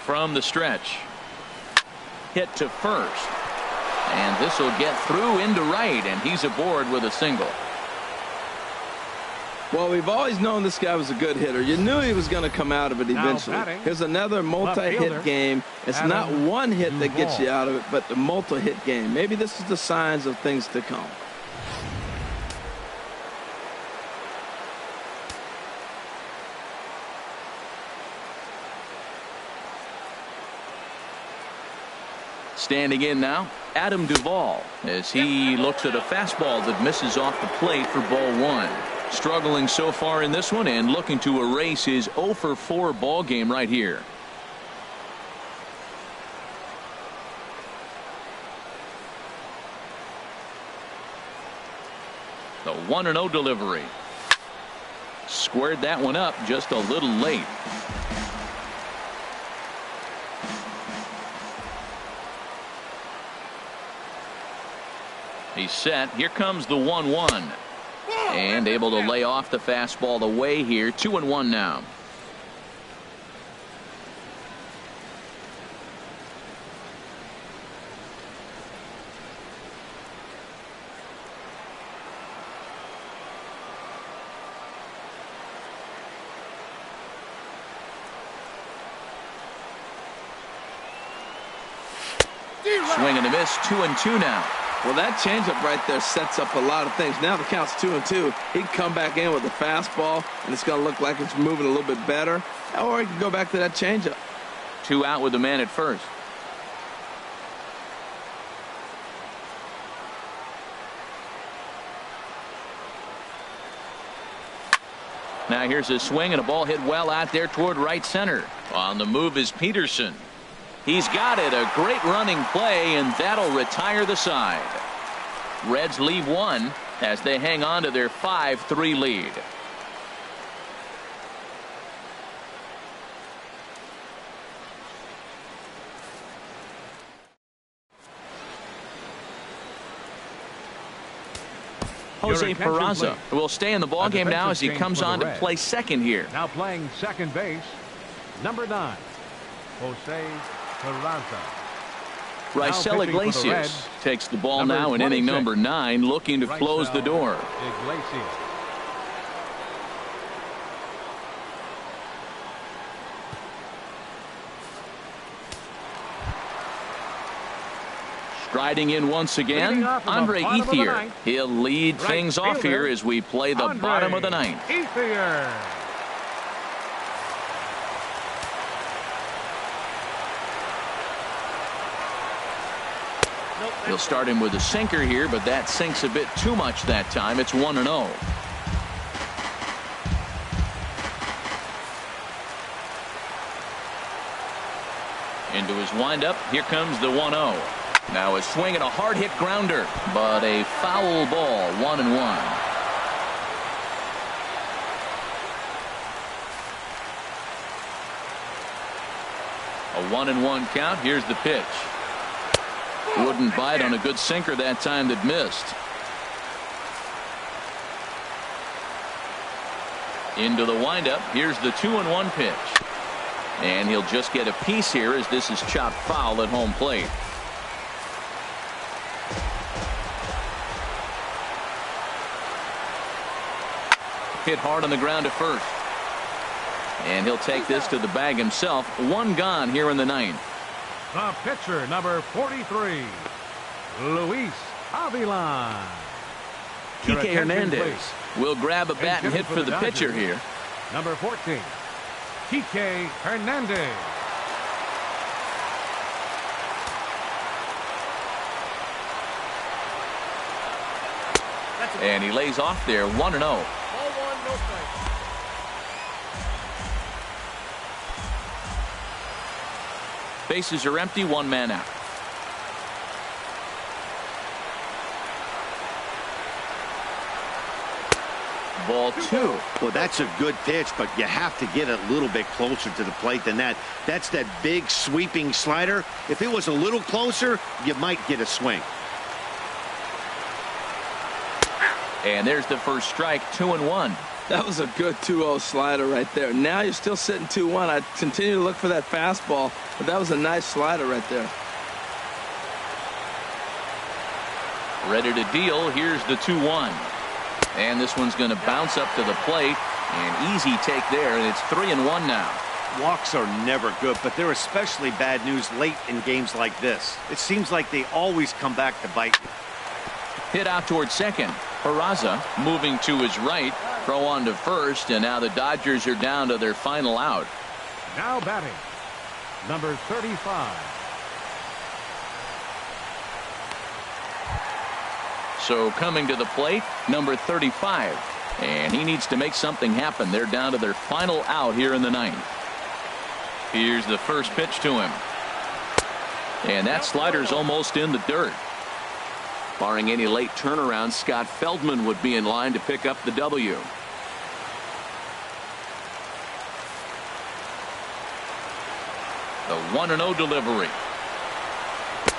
From the stretch. Hit to first. And this will get through into right, and he's aboard with a single. Well, we've always known this guy was a good hitter. You knew he was going to come out of it eventually. Here's another multi-hit game. It's not one hit that gets you out of it, but the multi-hit game. Maybe this is the signs of things to come. Standing in now, Adam Duvall, as he looks at a fastball that misses off the plate for ball 1. Struggling so far in this one and looking to erase his 0-for-4 ball game right here. The 1-0 delivery. Squared that one up just a little late. He's set. Here comes the 1-1. And able to lay off the fastball away here. 2-1 now. Swing and a miss. 2-2 now. Well, that changeup right there sets up a lot of things. Now the count's 2-2. He can come back in with a fastball, and it's going to look like it's moving a little bit better. Or he can go back to that changeup. 2 out with the man at first. Now here's a swing and a ball hit well out there toward right center. On the move is Peterson. He's got it. A great running play, and that'll retire the side. Reds leave 1 as they hang on to their 5-3 lead. Jose Peraza will stay in the ballgame now as he comes on to play second here. Now playing second base, number 9, Jose Peraza. Raisel Iglesias takes the ball now in inning number 9, looking to close the door. Iglesias. Striding in once again, Andre Ethier. He'll lead things off here as we play the bottom of the 9th. Ethier. He'll start him with a sinker here, but that sinks a bit too much that time. It's 1-0. Into his windup. Here comes the 1-0. Now a swing and a hard hit grounder, but a foul ball. 1-1. A 1-1 count. Here's the pitch. Wouldn't bite on a good sinker that time that missed. Into the windup. Here's the 2-1 pitch. And he'll just get a piece here as this is chopped foul at home plate. Hit hard on the ground to first. And he'll take this to the bag himself. One gone here in the ninth. The pitcher, number 43, Luis Avila. Kike Hernandez will grab a bat and hit for the pitcher here. Number 14, Kike Hernandez. And he lays off there. 1-0. Bases are empty. One man out. Ball 2. Well, that's a good pitch, but you have to get a little bit closer to the plate than that. That's that big sweeping slider. If it was a little closer, you might get a swing. And there's the first strike. 2-1. That was a good 2-0 slider right there. Now you're still sitting 2-1. I continue to look for that fastball, but that was a nice slider right there. Ready to deal. Here's the 2-1. And this one's going to bounce up to the plate. An easy take there, and it's 3-1 now. Walks are never good, but they're especially bad news late in games like this. It seems like they always come back to bite. Hit out towards second. Peraza moving to his right. Throw on to first, and now the Dodgers are down to their final out. Now batting, number 35. So coming to the plate, number 35. And he needs to make something happen. They're down to their final out here in the ninth. Here's the first pitch to him. And that slider's almost in the dirt. Barring any late turnaround, Scott Feldman would be in line to pick up the W. The 1-0 delivery.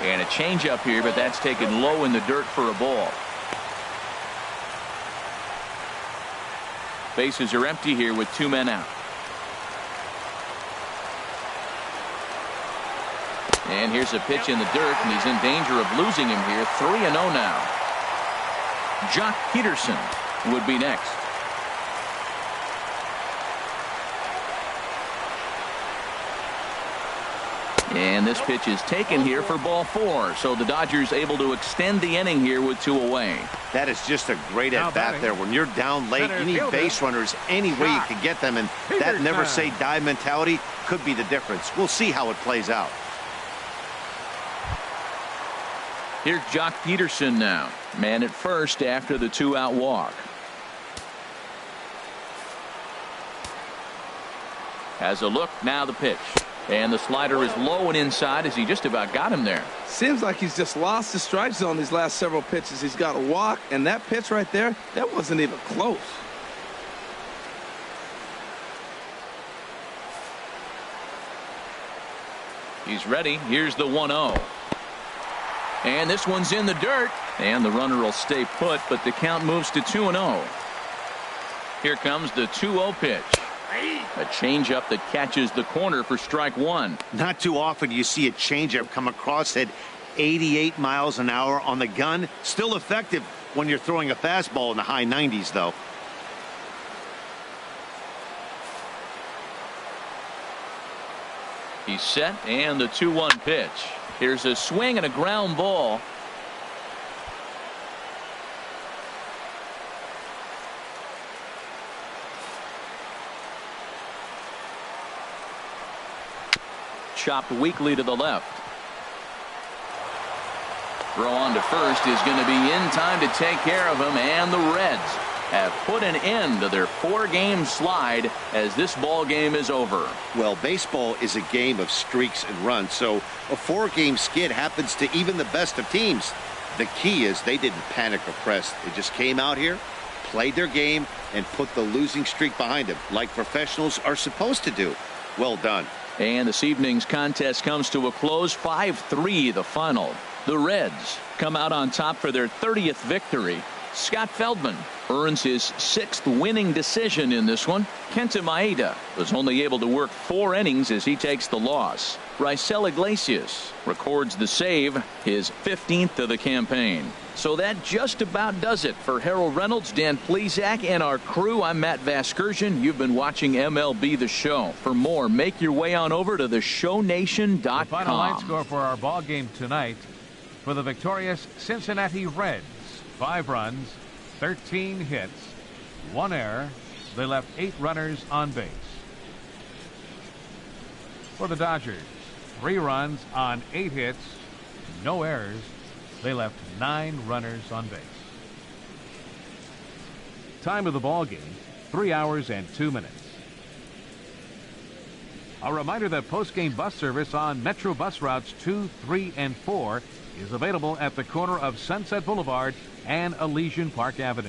And a changeup here, but that's taken low in the dirt for a ball. Bases are empty here with 2 men out. And here's a pitch in the dirt, and he's in danger of losing him here. 3-0 now. Jock Peterson would be next. And this pitch is taken here for ball 4. So the Dodgers able to extend the inning here with 2 away. That is just a great at-bat there. When you're down late, you need base runners any way you can get them. And that never-say-die mentality could be the difference. We'll see how it plays out. Here's Jock Peterson now. Man at first after the 2-out walk. Has a look. Now the pitch. And the slider is low and inside as he just about got him there. Seems like he's just lost the strike zone these last several pitches. He's got a walk, and that pitch right there, that wasn't even close. He's ready. Here's the 1-0. And this one's in the dirt. And the runner will stay put, but the count moves to 2-0. Here comes the 2-0 pitch. A changeup that catches the corner for strike 1. Not too often you see a changeup come across at 88 miles an hour on the gun. Still effective when you're throwing a fastball in the high 90s, though. He's set, and the 2-1 pitch. Here's a swing and a ground ball. Chopped weakly to the left. Throw on to first is going to be in time to take care of him, and the Reds have put an end to their 4-game slide as this ball game is over. Well, baseball is a game of streaks and runs, so a 4-game skid happens to even the best of teams. The key is they didn't panic or press. They just came out here, played their game, and put the losing streak behind them, like professionals are supposed to do. Well done. And this evening's contest comes to a close, 5-3 the final. The Reds come out on top for their 30th victory. Scott Feldman earns his 6th winning decision in this one. Kenta Maeda was only able to work 4 innings as he takes the loss. Raisel Iglesias records the save, his 15th of the campaign. So that just about does it for Harold Reynolds, Dan Plesac, and our crew. I'm Matt Vasgersian. You've been watching MLB The Show. For more, make your way on over to theshownation.com. The final line score for our ball game tonight for the victorious Cincinnati Reds. 5 runs, 13 hits, 1 error. They left 8 runners on base. For the Dodgers, 3 runs on 8 hits, no errors. They left 9 runners on base. Time of the ball game, 3 hours and 2 minutes. A reminder that post-game bus service on Metro bus routes 2, 3, and 4 is available at the corner of Sunset Boulevard and Elysian Park Avenue.